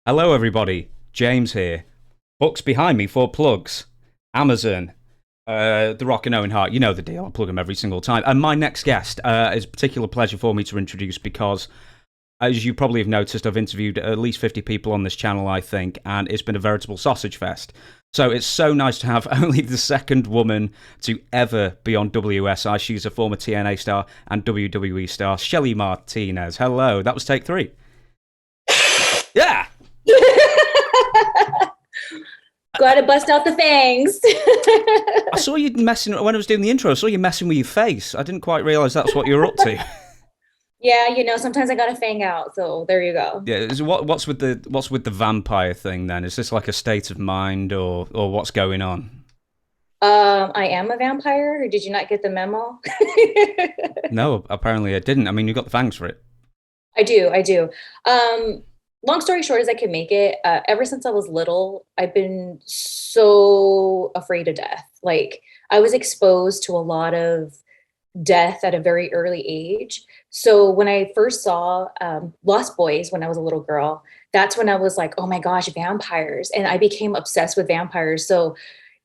Hello, everybody. James here. Books behind me for plugs. Amazon, The Rock and Owen Hart. You know the deal. I plug them every single time. And my next guest is a particular pleasure for me to introduce because, as you probably have noticed, I've interviewed at least 50 people on this channel, I think, and it's been a veritable sausage fest. So it's so nice to have only the second woman to ever be on WSI. She's a former TNA star and WWE star, Shelly Martinez. Hello. That was take 3. Yeah. Gotta bust out the fangs. I saw you messing when I was doing the intro. I saw you messing with your face. I didn't quite realize that's what you're up to. Yeah, sometimes I gotta fang out, so there you go. Yeah, what's with the vampire thing then? Is this like a state of mind or what's going on? I am a vampire. Did you not get the memo? No, apparently I didn't. I mean, you got the fangs for it. I do. Long story short, as I can make it, ever since I was little, I've been so afraid of death. Like, I was exposed to a lot of death at a very early age. So when I first saw Lost Boys when I was a little girl, that's when I was like, oh my gosh, vampires. And I became obsessed with vampires. So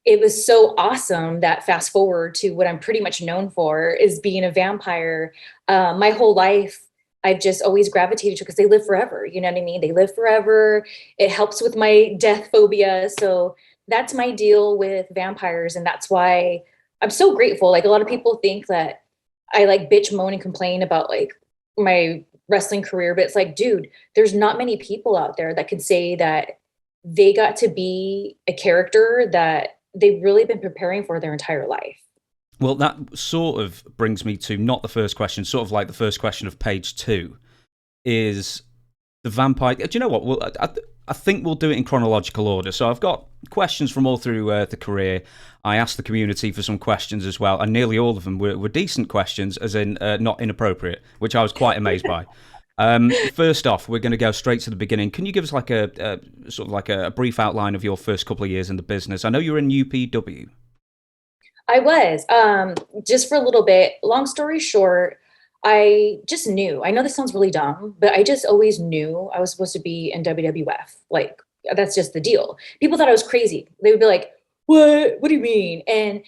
it was so awesome that fast forward to what I'm pretty much known for is being a vampire. My whole life, I've just always gravitated to because they live forever. You know what I mean? They live forever. It helps with my death phobia. So that's my deal with vampires. And that's why I'm so grateful. Like, a lot of people think that I like bitch, moan, and complain about like my wrestling career, but it's like, dude, there's not many people out there that can say that they got to be a character that they've really been preparing for their entire life. Well, that sort of brings me to not the first question, sort of like the first question of page 2 is the vampire. Do you know what? I think we'll do it in chronological order. So I've got questions from all through the career. I asked the community for some questions as well, and nearly all of them were decent questions, as in not inappropriate, which I was quite amazed by. First off, we're going to go straight to the beginning. Can you give us like a sort of like a brief outline of your first couple of years in the business? I know you're in UPW. I was, just for a little bit. Long story short, I just knew. I know this sounds really dumb, but I just always knew I was supposed to be in WWF. Like, that's just the deal. People thought I was crazy. They would be like, "What? What do you mean?" And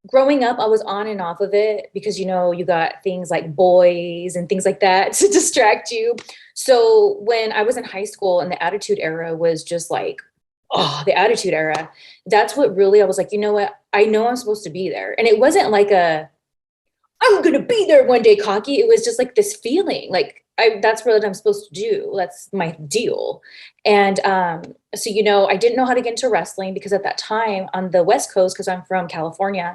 growing up, I was on and off of it because you got things like boys and things like that to distract you. So when I was in high school and the Attitude Era was just like, oh, the Attitude Era, that's what really I was like, you know what? I know I'm supposed to be there. And it wasn't like I'm gonna be there one day cocky. It was just like this feeling like that's what I'm supposed to do. That's my deal. And so I didn't know how to get into wrestling because at that time on the West Coast, because I'm from California,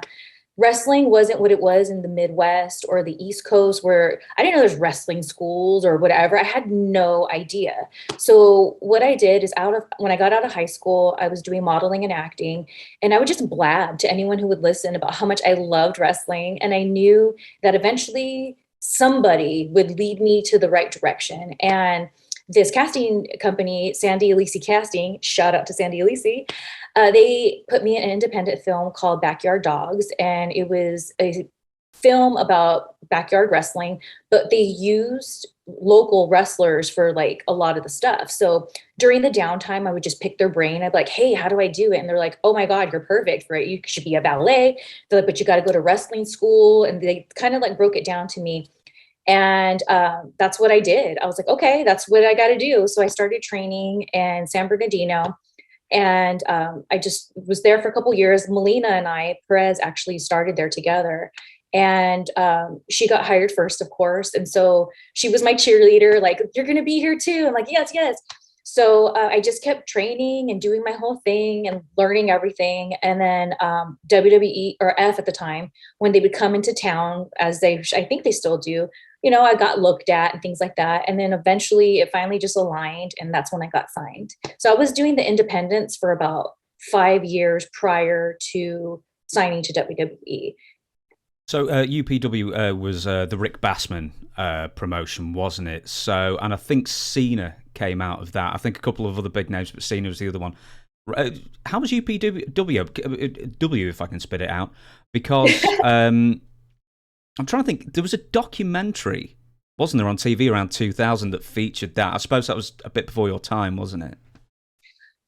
wrestling wasn't what it was in the Midwest or the East Coast, where I didn't know there's wrestling schools or whatever. I had no idea. So what I did is, when I got out of high school, I was doing modeling and acting, and I would just blab to anyone who would listen about how much I loved wrestling. And I knew that eventually somebody would lead me to the right direction. And this casting company, Sandy Elise Casting, shout out to Sandy Elise, they put me in an independent film called Backyard Dogs, and it was a film about backyard wrestling, but they used local wrestlers for like a lot of the stuff. So during the downtime, I would just pick their brain. I'd be like, "Hey, how do I do it?" And they're like, "Oh my God, you're perfect for it. You should be a ballet." They're like, "But you got to go to wrestling school." And they kind of like broke it down to me. And that's what I did. I was like, okay, that's what I got to do. So I started training in San Bernardino, and I just was there for a couple years. Melina and Perez actually started there together. And she got hired first, of course. And so she was my cheerleader, like, "You're going to be here too." I'm like, "Yes, yes." So I just kept training and doing my whole thing and learning everything. And then WWE or F at the time, when they would come into town, I think they still do, I got looked at and things like that. And then eventually it finally just aligned, and that's when I got signed. So I was doing the independents for about 5 years prior to signing to WWE. So UPW was the Rick Bassman promotion, wasn't it? So, and I think Cena came out of that. I think a couple of other big names, but Cena was the other one. How was UPW, if I can spit it out? Because I'm trying to think. There was a documentary, wasn't there, on TV around 2000 that featured that? I suppose that was a bit before your time, wasn't it?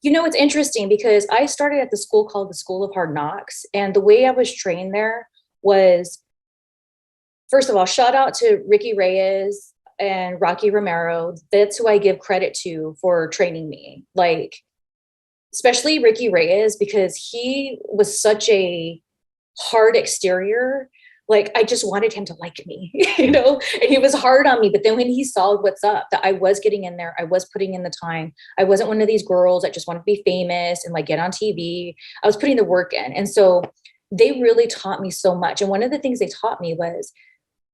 You know, it's interesting because I started at the school called the School of Hard Knocks. And the way I was trained there was, first of all, shout out to Ricky Reyes and Rocky Romero. That's who I give credit to for training me. Like, especially Ricky Reyes, because he was such a hard exterior. Like, I just wanted him to like me, you know, and he was hard on me. But then when he saw what's up, that I was getting in there, I was putting in the time. I wasn't one of these girls that just wanted to be famous and like get on TV. I was putting the work in. And so they really taught me so much. And one of the things they taught me was,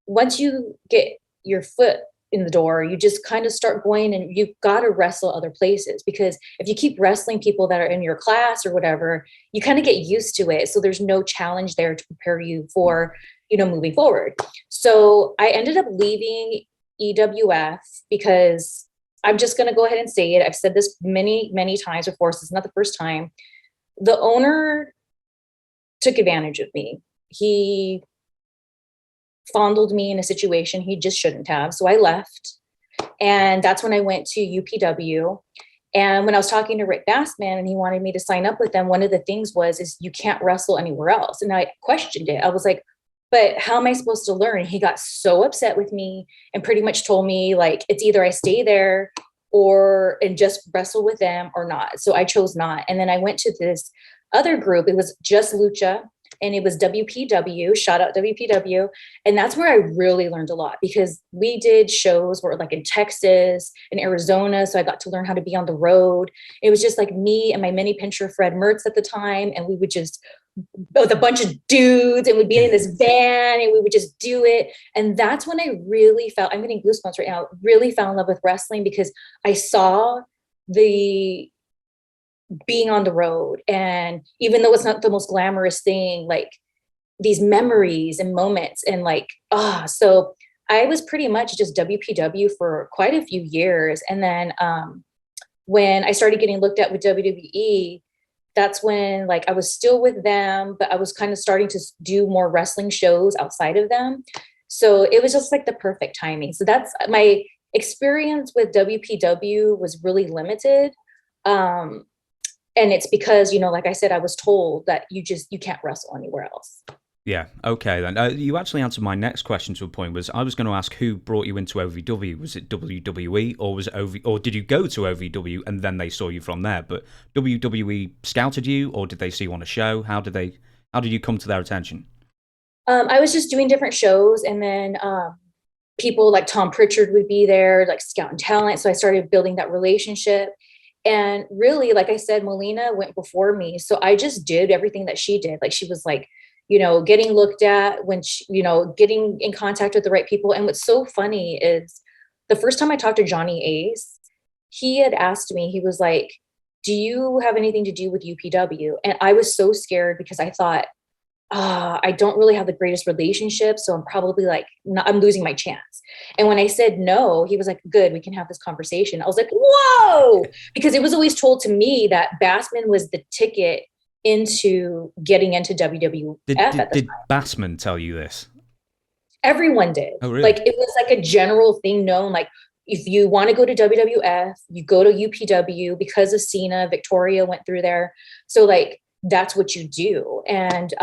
once you get your foot in the door, you just kind of start going, and you've got to wrestle other places, because if you keep wrestling people that are in your class or whatever, you kind of get used to it. So there's no challenge there to prepare you for, you know, moving forward. So I ended up leaving EWF because I'm just going to go ahead and say it. I've said this many, many times before, so it's not the first time. The owner took advantage of me. He fondled me in a situation he just shouldn't have. So I left. And that's when I went to UPW. And when I was talking to Rick Bassman and he wanted me to sign up with them, one of the things is you can't wrestle anywhere else. And I questioned it. I was like, but how am I supposed to learn? He got so upset with me and pretty much told me, like, it's either I stay there and just wrestle with them or not. So I chose not. And then I went to this other group. It was just Lucha. And it was WPW, shout out WPW. And that's where I really learned a lot, because we did shows where like in Texas and Arizona. So I got to learn how to be on the road. It was just like me and my mini pincher, Fred Mertz at the time. And we would just, with a bunch of dudes, and we'd be in this van and we would just do it. And that's when I really felt, I'm getting goosebumps right now, really fell in love with wrestling, because I saw the being on the road. And even though it's not the most glamorous thing, like these memories and moments and like, so I was pretty much just WPW for quite a few years. And then when I started getting looked at with WWE, that's when like I was still with them, but I was kind of starting to do more wrestling shows outside of them. So it was just like the perfect timing. So that's my experience with WPW was really limited. And it's because, you know, like I said, I was told that you can't wrestle anywhere else. Yeah, okay then. You actually answered my next question to a point. Was I was going to ask who brought you into OVW? Was it WWE or was it or did you go to OVW and then they saw you from there? But WWE scouted you, or did they see you on a show? How did you come to their attention? I was just doing different shows, and then people like Tom Pritchard would be there, like scouting talent. So I started building that relationship. And really, like I said, Melina went before me. So I just did everything that she did. Like she was like, you know, getting looked at when she, you know, getting in contact with the right people. And what's so funny is the first time I talked to Johnny Ace, he had asked me, he was like, do you have anything to do with UPW? And I was so scared because I thought, I don't really have the greatest relationship. So I'm probably like, I'm losing my chance. And when I said no, he was like, good, we can have this conversation. I was like, whoa, because it was always told to me that Bassman was the ticket into getting into WWF at the Did time. Bassman tell you this? Everyone did. Oh, really? Like, it was like a general thing known, like, if you want to go to WWF, you go to UPW because of Cena. Victoria went through there. So like, that's what you do. And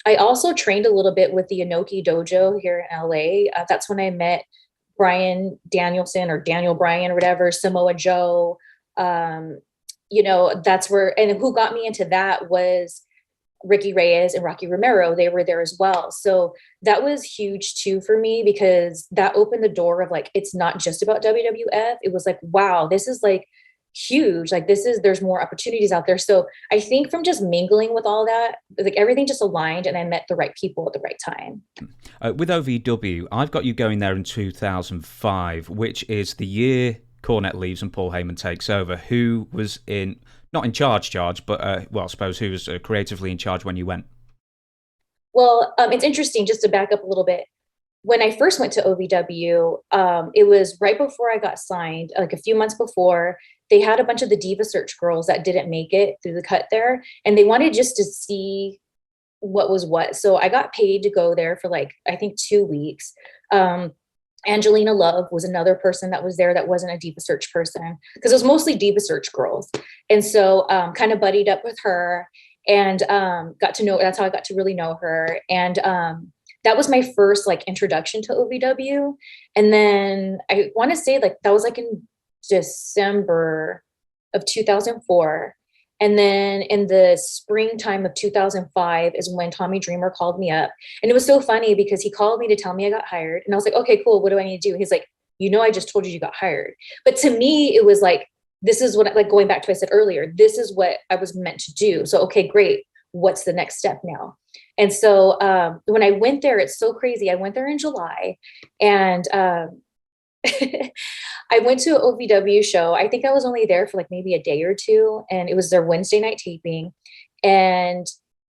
I also trained a little bit with the Inoki Dojo here in LA. That's when I met Brian Danielson or Daniel Bryan or whatever, Samoa Joe. You know, that's where, and who got me into that was Ricky Reyes and Rocky Romero. They were there as well. So that was huge too for me, because that opened the door of like, it's not just about WWF. It was like, wow, this is like huge. Like there's more opportunities out there. So I think from just mingling with all that, like everything just aligned and I met the right people at the right time. With OVW, I've got you going there in 2005, which is the year Cornette leaves and Paul Heyman takes over. Who was not in charge, but well, I suppose who was creatively in charge when you went? Well, it's interesting, just to back up a little bit. When I first went to OVW, it was right before I got signed, like a few months before. They had a bunch of the Diva Search girls that didn't make it through the cut there, and they wanted just to see what was what. So I got paid to go there for like, I think 2 weeks. Angelina Love was another person that was there that wasn't a Diva Search person, because it was mostly Diva Search girls. And so kind of buddied up with her and got to know, that's how I got to really know her. And that was my first like introduction to OVW. And then I want to say like that was like in December of 2004. And then in the springtime of 2005 is when Tommy Dreamer called me up. And it was so funny because he called me to tell me I got hired. And I was like, okay, cool. What do I need to do? He's like, you know, I just told you got hired. But to me, it was like, this is what, like going back to what I said earlier, this is what I was meant to do. So, okay, great. What's the next step now? And so when I went there, it's so crazy. I went there in July and I went to an OVW show. I think I was only there for like maybe a day or two, and it was their Wednesday night taping. And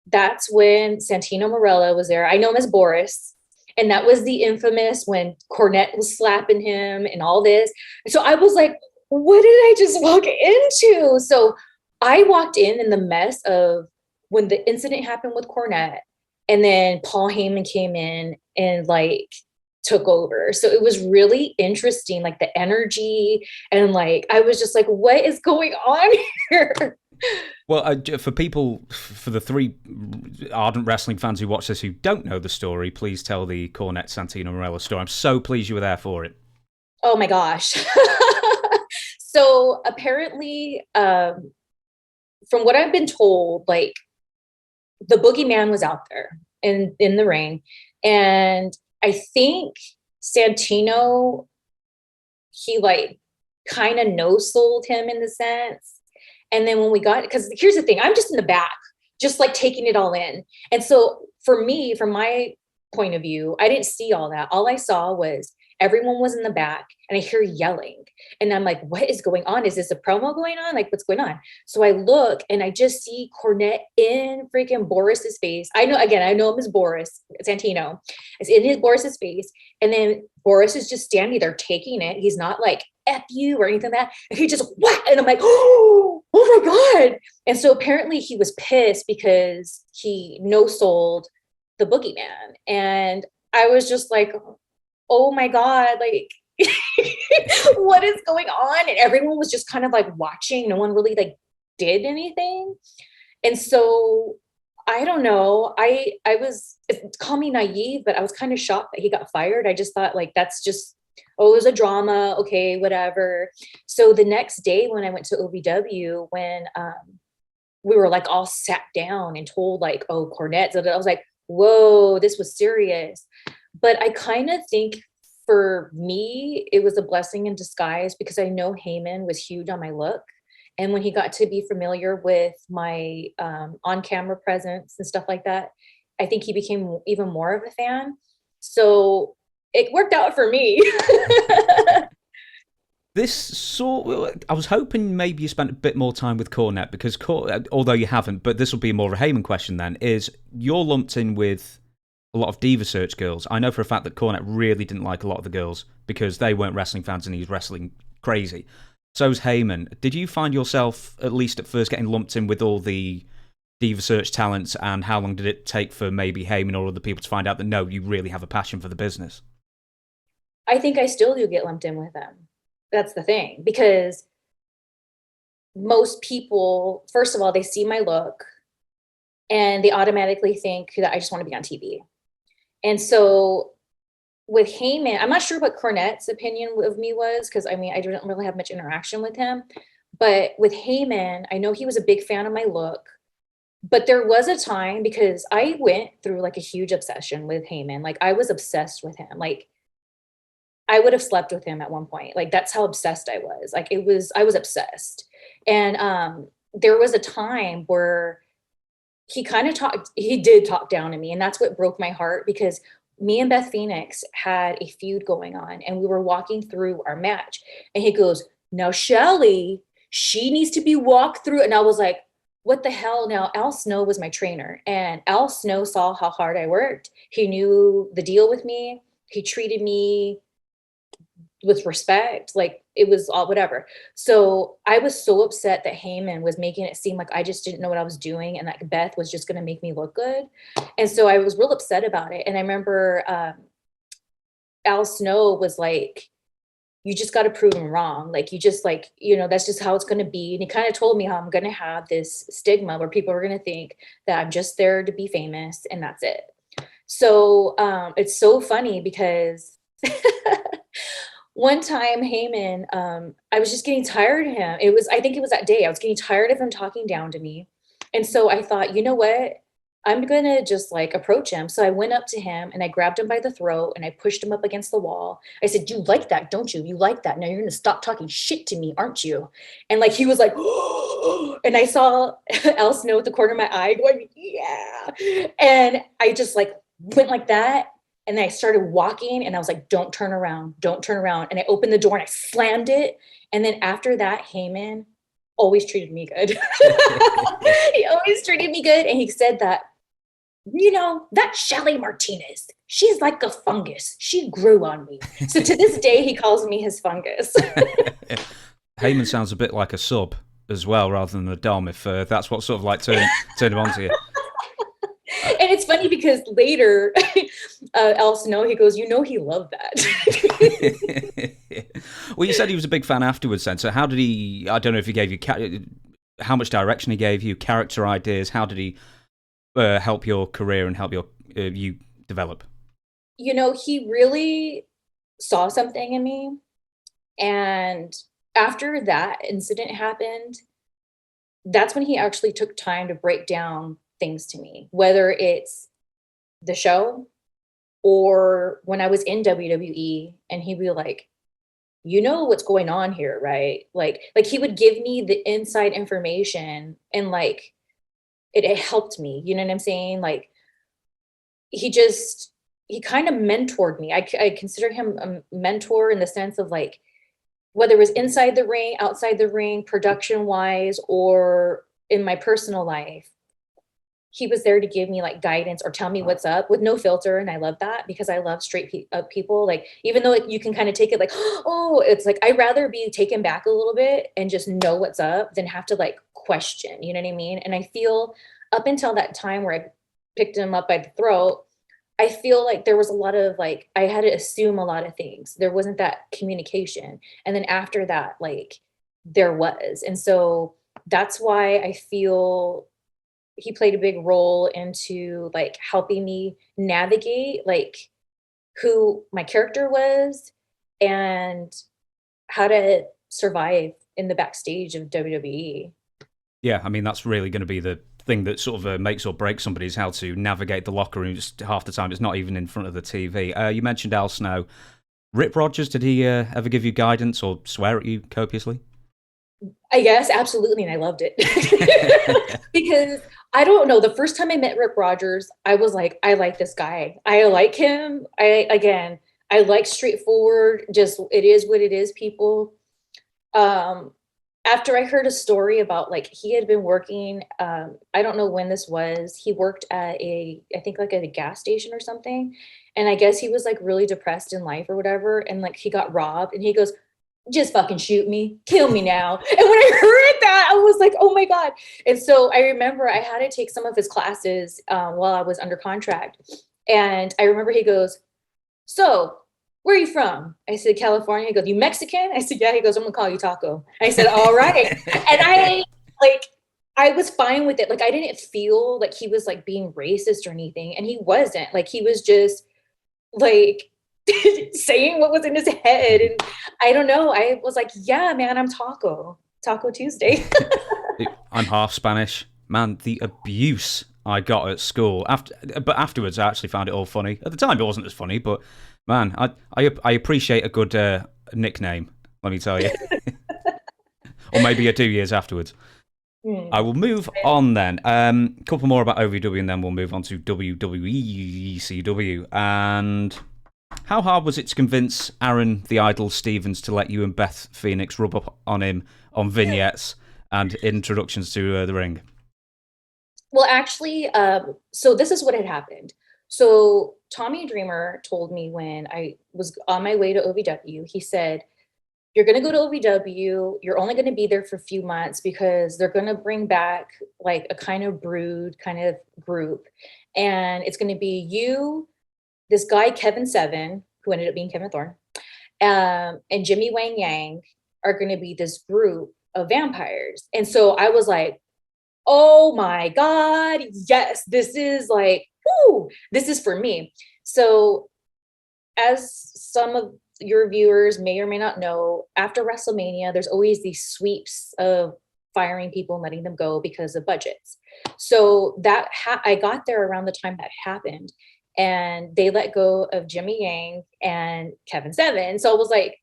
that's when Santino Marella was there. I know him as Boris. And that was the infamous when Coronet was slapping him and all this. So I was like, what did I just walk into? So I walked in the mess of when the incident happened with Coronet, and then Paul Heyman came in and like took over. So it was really interesting, like the energy, and like I was just like, what is going on here? Well, for people, for the three ardent wrestling fans who watch this who don't know the story, please tell the Coronet Santino Marella story. I'm so pleased you were there for it. Oh my gosh. So apparently, from what I've been told, like the boogeyman was out there in the ring. And I think Santino, he like kind of no-sold him in the sense. And then when we got, because here's the thing, I'm just in the back, just like taking it all in. And so for me, from my point of view, I didn't see all that. All I saw was everyone was in the back and I hear yelling. And I'm like, what is going on? Is this a promo going on? Like, what's going on? So I look and I just see Coronet in freaking Boris's face. I know him as Boris Santino. It's in his Boris's face. And then Boris is just standing there taking it. He's not like, F you or anything like that. And he just whack. And I'm like, oh my God. And so apparently he was pissed because he no-sold the boogeyman. And I was just like, oh my God, like what is going on? And everyone was just kind of like watching. No one really like did anything. And so I don't know. I was, call me naive, but I was kind of shocked that he got fired. I just thought like, that's just, oh, it was a drama. Okay, whatever. So the next day when I went to OVW, when we were like all sat down and told like, oh, Coronet, I was like, whoa, this was serious. But I kind of think for me, it was a blessing in disguise because I know Heyman was huge on my look. And when he got to be familiar with my on-camera presence and stuff like that, I think he became even more of a fan. So it worked out for me. I was hoping maybe you spent a bit more time with Coronet because, although you haven't, but this will be more of a Heyman question then, is you're lumped in with a lot of Diva Search girls. I know for a fact that Coronet really didn't like a lot of the girls because they weren't wrestling fans and he was wrestling crazy. So's Heyman. Did you find yourself, at least at first, getting lumped in with all the Diva Search talents, and how long did it take for maybe Heyman or other people to find out that, no, you really have a passion for the business? I think I still do get lumped in with them. That's the thing, because most people, first of all, they see my look and they automatically think that I just want to be on TV. And so with Heyman, I'm not sure what Coronet's opinion of me was, because I mean, I don't really have much interaction with him. But with Heyman, I know he was a big fan of my look. But there was a time, because I went through like a huge obsession with Heyman. Like I was obsessed with him. Like I would have slept with him at one point. Like that's how obsessed I was. Like I was obsessed. And there was a time where he did talk down to me. And that's what broke my heart, because me and Beth Phoenix had a feud going on and we were walking through our match. And he goes, now Shelly, she needs to be walked through. And I was like, what the hell? Now, Al Snow was my trainer, and Al Snow saw how hard I worked. He knew the deal with me. He treated me with respect. Like it was all whatever. So I was so upset that Heyman was making it seem like I just didn't know what I was doing and that Beth was just going to make me look good. And so I was real upset about it. And I remember Al Snow was like, you just got to prove him wrong. Like, you just like, that's just how it's going to be. And he kind of told me how I'm going to have this stigma where people are going to think that I'm just there to be famous and that's it. So it's so funny because one time Heyman, I was just getting tired of him. I think it was that day I was getting tired of him talking down to me. And so I thought, you know what? I'm going to just like approach him. So I went up to him and I grabbed him by the throat and I pushed him up against the wall. I said, you like that, don't you? You like that. Now you're going to stop talking shit to me, aren't you? And like, he was like, and I saw Al Snow at the corner of my eye going, yeah. And I just like went like that. And then I started walking and I was like, don't turn around, don't turn around. And I opened the door and I slammed it. And then after that, Heyman always treated me good. He always treated me good. And he said that, that Shelly Martinez, she's like a fungus. She grew on me. So to this day, he calls me his fungus. Heyman sounds a bit like a sub as well, rather than a dom, if that's what sort of like turned him on to you. And it's funny because later, Al Snow, he goes, he loved that. Well, you said he was a big fan afterwards then. So how did he, I don't know if he gave you, how much direction he gave you, character ideas, how did he help your career and help you develop? He really saw something in me. And after that incident happened, that's when he actually took time to break down things to me, whether it's the show or when I was in WWE, and he'd be like, what's going on here, right? Like he would give me the inside information, and like it helped me, you know what I'm saying? Like he kind of mentored me. I consider him a mentor in the sense of like, whether it was inside the ring, outside the ring, production wise, or in my personal life, he was there to give me like guidance or tell me what's up with no filter. And I love that because I love straight up people. Like, even though like, you can kind of take it like, oh, it's like, I'd rather be taken back a little bit and just know what's up than have to like question, you know what I mean? And I feel up until that time where I picked him up by the throat, I feel like there was a lot of like, I had to assume a lot of things. There wasn't that communication. And then after that, like there was. And so that's why I feel he played a big role into like helping me navigate like who my character was and how to survive in the backstage of WWE. Yeah, I mean, that's really going to be the thing that sort of makes or breaks somebody, is how to navigate the locker room. Just half the time it's not even in front of the TV. You mentioned Al Snow. Rip Rogers, did he ever give you guidance or swear at you copiously? Yes, absolutely, and I loved it. Because I don't know, the first time I met Rip Rogers, I was like, I like this guy. I like him. I like straightforward, just it is what it is, people. After I heard a story about like he had been working, I don't know when this was, he worked at I think like at a gas station or something. And I guess he was like really depressed in life or whatever. And like he got robbed and he goes, just fucking shoot me, kill me now. And when I heard that, I was like, oh my God. And so I remember I had to take some of his classes while I was under contract. And I remember he goes, so where are you from? I said, California. He goes, you Mexican? I said, yeah. He goes, I'm gonna call you Taco. I said, all right. And I was fine with it. Like, I didn't feel like he was like being racist or anything. And he wasn't. Like, he was just like saying what was in his head. And I don't know. I was like, yeah, man, I'm Taco Tuesday. I'm half Spanish. Man, the abuse I got at school. But afterwards, I actually found it all funny. At the time, it wasn't as funny, but man, I appreciate a good nickname, let me tell you. Or maybe 2 years afterwards. I will move on then. A couple more about OVW, and then we'll move on to WWE ECW. And how hard was it to convince Aaron the Idol Stevens to let you and Beth Phoenix rub up on him on vignettes and introductions to the ring? Well, actually, so this is what had happened. So Tommy Dreamer told me when I was on my way to OVW, he said, you're going to go to OVW. You're only going to be there for a few months because they're going to bring back like a kind of brood kind of group. And it's going to be you, this guy, Kevin Seven, who ended up being Kevin Thorne, and Jimmy Wang Yang are going to be this group of vampires. And so I was like, oh my God, yes, this is like, whoo, this is for me. So as some of your viewers may or may not know, after WrestleMania, there's always these sweeps of firing people and letting them go because of budgets. So that I got there around the time that happened, and they let go of Jimmy Yang and Kevin Seven. So I was like,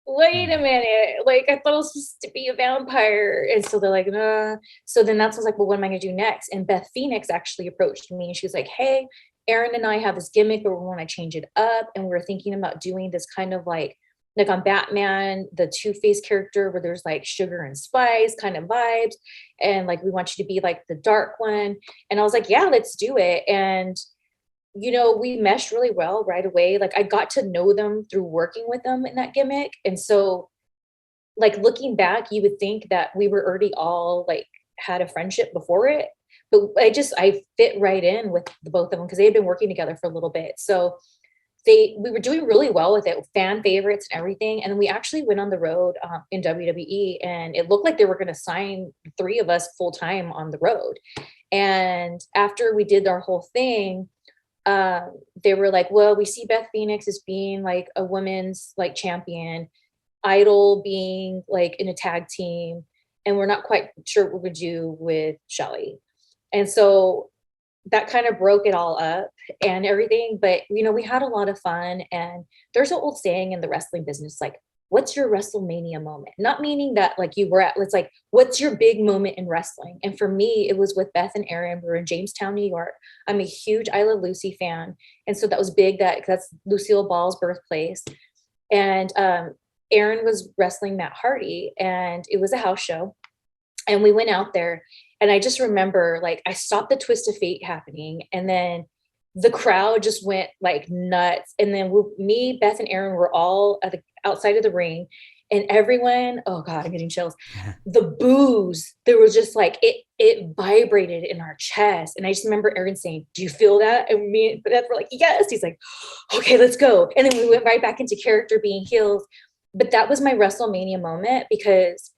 wait a minute, like I thought I was supposed to be a vampire. And so they're like, nah. So then that's, I was like, well, what am I gonna do next? And Beth Phoenix actually approached me and she was like, hey, Aaron and I have this gimmick, but we want to change it up. And we're thinking about doing this kind of like on Batman, the Two-Face character where there's like sugar and spice kind of vibes. And like, we want you to be like the dark one. And I was like, yeah, let's do it. And you know, we meshed really well right away. Like I got to know them through working with them in that gimmick. And so like looking back, you would think that we were already all like had a friendship before it. But I fit right in with the both of them because they had been working together for a little bit. So we were doing really well with it, fan favorites and everything. And we actually went on the road in WWE, and it looked like they were going to sign 3 of us full time on the road. And after we did our whole thing, they were like, well, we see Beth Phoenix as being like a women's like champion, Idol being like in a tag team, and we're not quite sure what we're going to do with Shelly. And so that kind of broke it all up and everything. But, you know, we had a lot of fun. And there's an old saying in the wrestling business, like, what's your WrestleMania moment? Not meaning that like you were at, it's like, what's your big moment in wrestling? And for me, it was with Beth and Aaron. We were in Jamestown, New York. I'm a huge I Love Lucy fan. And so that was big, that's Lucille Ball's birthplace. And Aaron was wrestling Matt Hardy, and it was a house show. And we went out there, and I just remember like I stopped the Twist of Fate happening, and then the crowd just went like nuts. And then me, Beth, and Aaron were all at the outside of the ring, and everyone, oh God, I'm getting chills. The boos, there was just like it vibrated in our chest. And I just remember Aaron saying, do you feel that? And me and Beth were like, yes. He's like, okay, let's go. And then we went right back into character being healed. But that was my WrestleMania moment because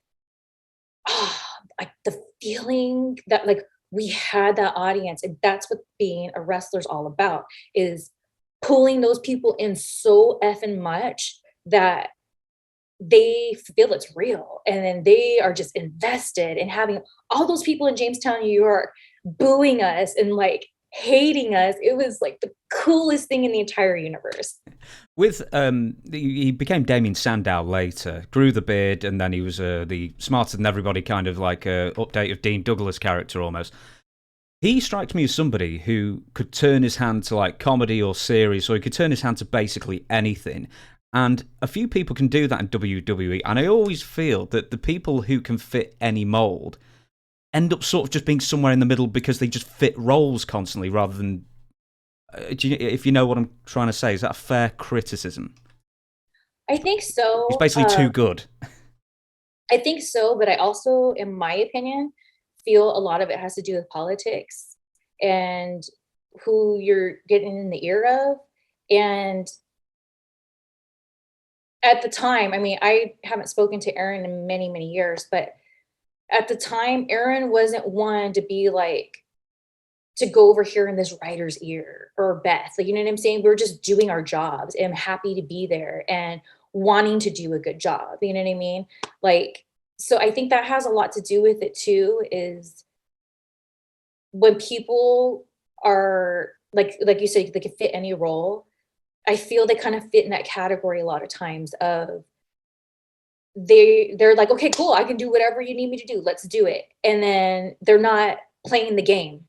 like the feeling that like we had that audience, and that's what being a wrestler is all about, is pulling those people in so effing much that they feel it's real, and then they are just invested in having all those people in Jamestown, New York booing us and like hating us. It was like the coolest thing in the entire universe. With he became Damien Sandow later, grew the beard, and then he was the smarter than everybody kind of like update of Dean Douglas character almost. He strikes me as somebody who could turn his hand to like comedy or serious, or he could turn his hand to basically anything. And a few people can do that in WWE, and I always feel that the people who can fit any mold end up sort of just being somewhere in the middle because they just fit roles constantly rather than... if you know what I'm trying to say, is that a fair criticism? I think so. He's basically too good. I think so, but I also, in my opinion, feel a lot of it has to do with politics and who you're getting in the ear of. And at the time, I mean, I haven't spoken to Aaron in many, many years, but at the time, Aaron wasn't one to be like, to go over here in this writer's ear, or Beth, like, you know what I'm saying? We're just doing our jobs, and I'm happy to be there and wanting to do a good job. You know what I mean? Like, so I think that has a lot to do with it too, is when people are like you said, they can fit any role. I feel they kind of fit in that category a lot of times of they're like, okay, cool, I can do whatever you need me to do. Let's do it. And then they're not playing the game.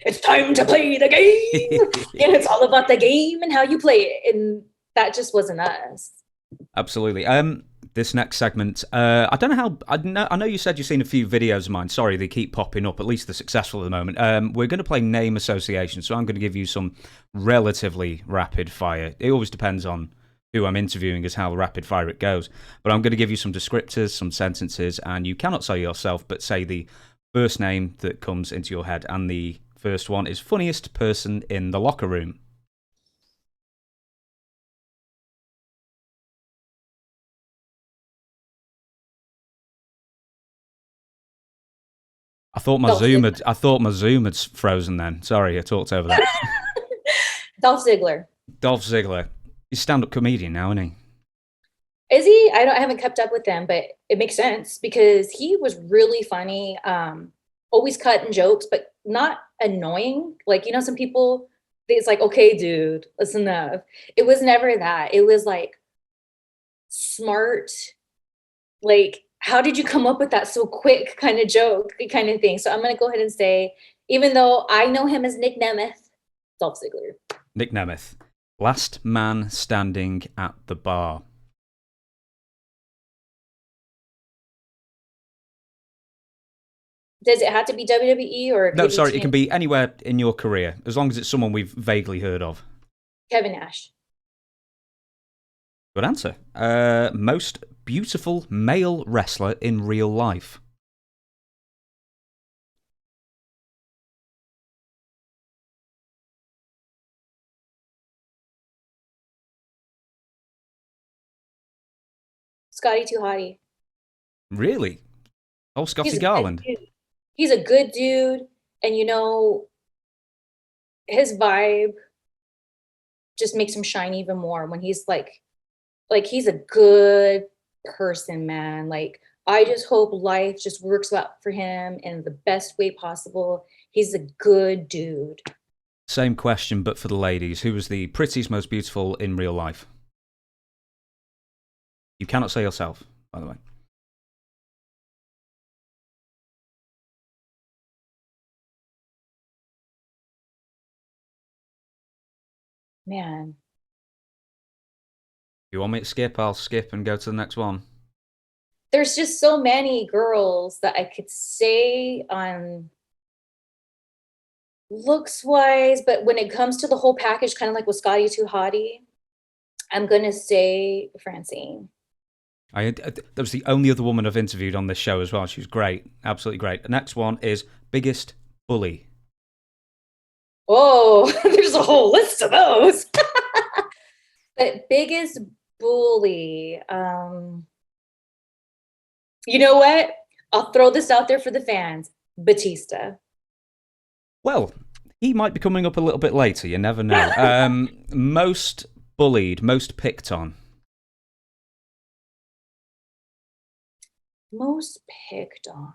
It's time to play the game. And it's all about the game and how you play it. And that just wasn't us. Absolutely. This next segment, I don't know how... I know you said you've seen a few videos of mine. Sorry, they keep popping up. At least they're successful at the moment. We're going to play name association, so I'm going to give you some relatively rapid fire. It always depends on who I'm interviewing as how rapid fire it goes. But I'm going to give you some descriptors, some sentences, and you cannot say yourself, but say the first name that comes into your head. And the first one is funniest person in the locker room. Dolph Ziggler. I thought my Zoom had frozen then. Sorry, I talked over that. Dolph Ziggler. Dolph Ziggler. He's a stand-up comedian now, isn't he? Is he? I haven't kept up with him, but it makes sense because he was really funny. Always cutting jokes, but not annoying. Like, some people, it's like, okay, dude, that's enough. It was never that. It was like smart. Like, how did you come up with that so quick kind of joke kind of thing? So I'm going to go ahead and say, even though I know him as Nick Nemeth, Dolph Ziggler. Nick Nemeth. Last man standing at the bar. Does it have to be WWE or? No, sorry, it can be anywhere in your career, as long as it's someone we've vaguely heard of. Kevin Nash. Good answer. Most beautiful male wrestler in real life. Scotty Too Hottie. Really? Oh, Scotty Garland. He's a good dude, and his vibe just makes him shine even more when he's like he's a good person, man. Like, I just hope life just works out for him in the best way possible. He's a good dude. Same question, but for the ladies. Who was the prettiest, most beautiful in real life? You cannot say yourself, by the way. Man. If you want me to skip, I'll skip and go to the next one. There's just so many girls that I could say on looks wise, but when it comes to the whole package, kind of like with Scotty Too Hottie, I'm gonna say Francine. That was the only other woman I've interviewed on this show as well. She was great, absolutely great. The next one is biggest bully. Oh, there's a whole list of those. But biggest bully, you know what? I'll throw this out there for the fans. Batista. Well, he might be coming up a little bit later. You never know. Most bullied, most picked on. Most picked on.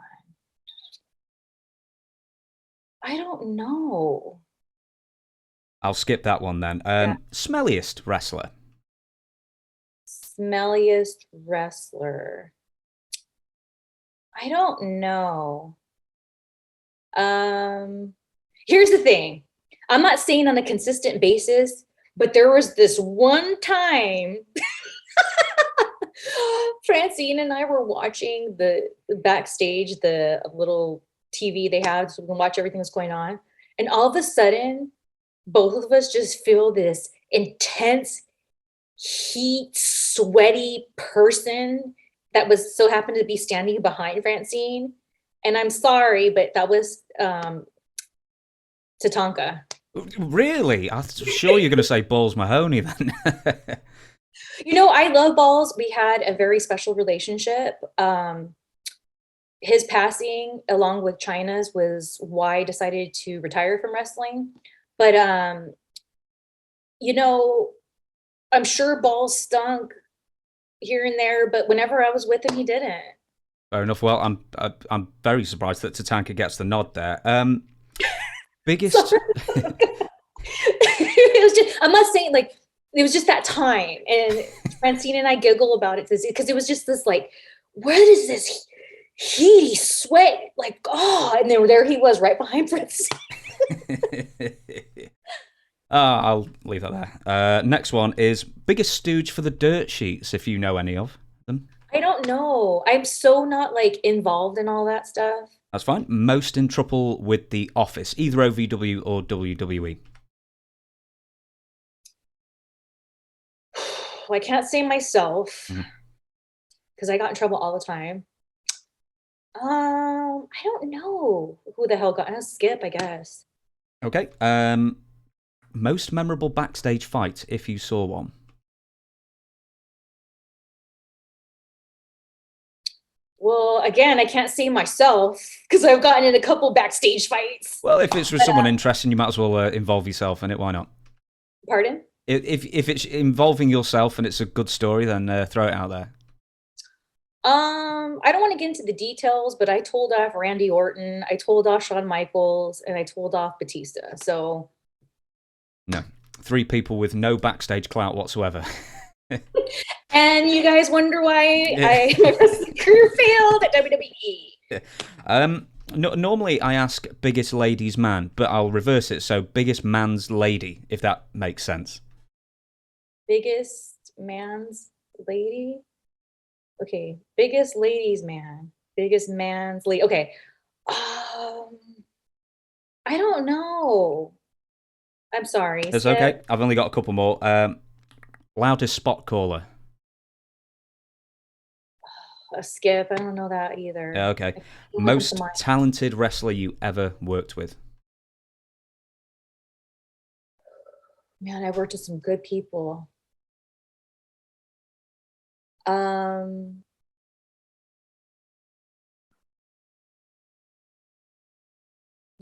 I don't know. I'll skip that one then. Smelliest wrestler. Smelliest wrestler. I don't know. Here's the thing. I'm not saying on a consistent basis, but there was this one time Francine and I were watching the backstage, the little TV they have so we can watch everything that's going on. And all of a sudden, both of us just feel this intense, heat, sweaty person that was so happened to be standing behind Francine. And I'm sorry, but that was Tatanka. Really? I'm sure you're going to say Balls Mahoney then. I love Balls. We had a very special relationship. His passing, along with Chyna's, was why I decided to retire from wrestling. But, I'm sure Balls stunk here and there, but whenever I was with him, he didn't. Fair enough. Well, I'm very surprised that Tatanka gets the nod there. Biggest. It was just, I'm not saying like it was just that time, and Francine and I giggle about it because it was just this like, where is this heaty sweat? Like, and then there he was right behind Francine. I'll leave that there. Next one is biggest stooge for the dirt sheets, if you know any of them. I don't know. I'm so not like involved in all that stuff. That's fine. Most in trouble with The Office, either OVW or WWE. Well, I can't say myself because I got in trouble all the time. I don't know who the hell got. I'll skip, I guess. Okay. Most memorable backstage fight, if you saw one. Well, again, I can't say myself because I've gotten in a couple backstage fights. Well, if it's with someone interesting, you might as well involve yourself in it. Why not? Pardon? If it's involving yourself and it's a good story, then throw it out there. I don't want to get into the details, but I told off Randy Orton, I told off Shawn Michaels, and I told off Batista. So no, 3 people with no backstage clout whatsoever. And you guys wonder why my wrestling career failed at WWE. Normally I ask biggest ladies man, but I'll reverse it. So biggest man's lady, if that makes sense. Biggest man's lady? Okay, biggest ladies man. Biggest man's lady. Okay. I don't know. I'm sorry. It's okay. I've only got a couple more. Loudest spot caller. A Skip. I don't know that either. Yeah, okay. Most talented wrestler you ever worked with. Man, I worked with some good people.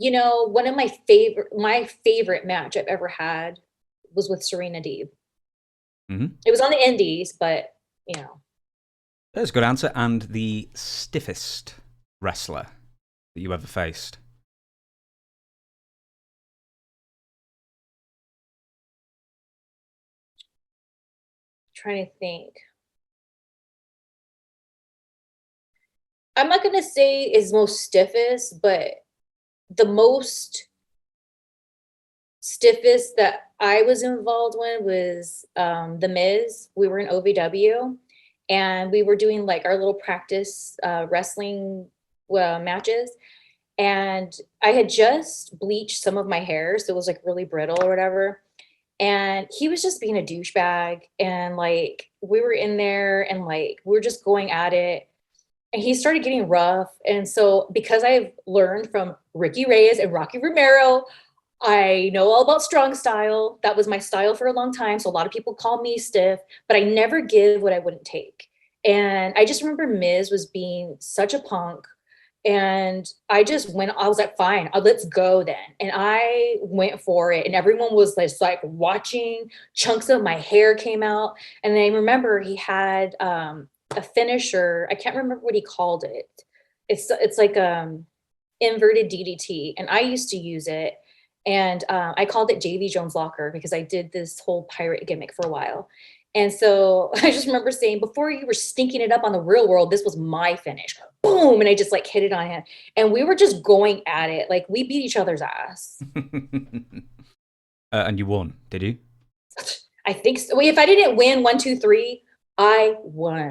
You know, one of my favorite match I've ever had was with Serena Deeb. Mm-hmm. It was on the Indies, but you know. That's a good answer. And the stiffest wrestler that you ever faced. Trying to think. I'm not gonna say is most stiffest, but the most stiffest that I was involved with was The Miz. We were in OVW and we were doing like our little practice wrestling matches. And I had just bleached some of my hair, so it was like really brittle or whatever. And he was just being a douchebag. And like we were in there and like we were just going at it. And he started getting rough. And so because I've learned from Ricky Reyes and Rocky Romero, I know all about strong style. That was my style for a long time. So a lot of people call me stiff, but I never give what I wouldn't take. And I just remember Miz was being such a punk. And I was like, fine, let's go then. And I went for it. And everyone was like watching. Chunks of my hair came out. And I remember he had a finisher. I can't remember what he called it. It's like inverted DDT. And I used to use it. And I called it JV Jones Locker because I did this whole pirate gimmick for a while. And so I just remember saying, before you were stinking it up on the real world, this was my finish. Boom. And I just like hit it on him. And we were just going at it. Like we beat each other's ass. And you won, did you? I think so. If I didn't win 1, 2, 3, I won.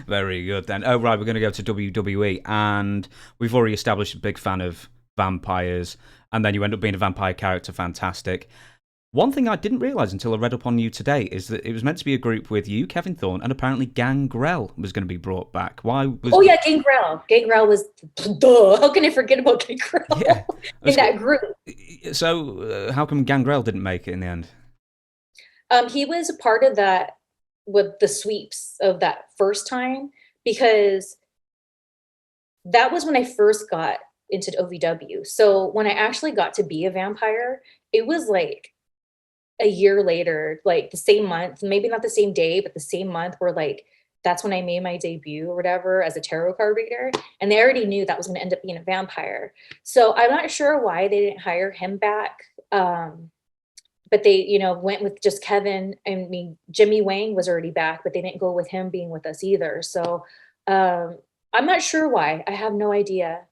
Very good then. Oh, right. We're going to go to WWE. And we've already established a big fan of vampires. And then you end up being a vampire character. Fantastic. One thing I didn't realise until I read up on you today is that it was meant to be a group with you, Kevin Thorne, and apparently Gangrel was going to be brought back. Why was... Oh, yeah, Gangrel. Gangrel was... Duh. How can I forget about Gangrel in that group? So how come Gangrel didn't make it in the end? He was a part of that with the sweeps of that first time because that was when I first got into OVW. So when I actually got to be a vampire, it was like a year later, like the same month, maybe not the same day, but the same month where like, that's when I made my debut or whatever as a tarot card reader. And they already knew that was going to end up being a vampire. So I'm not sure why they didn't hire him back. But they, you know, went with just Kevin. I mean, Jimmy Wang was already back, but they didn't go with him being with us either. So I'm not sure why. I have no idea.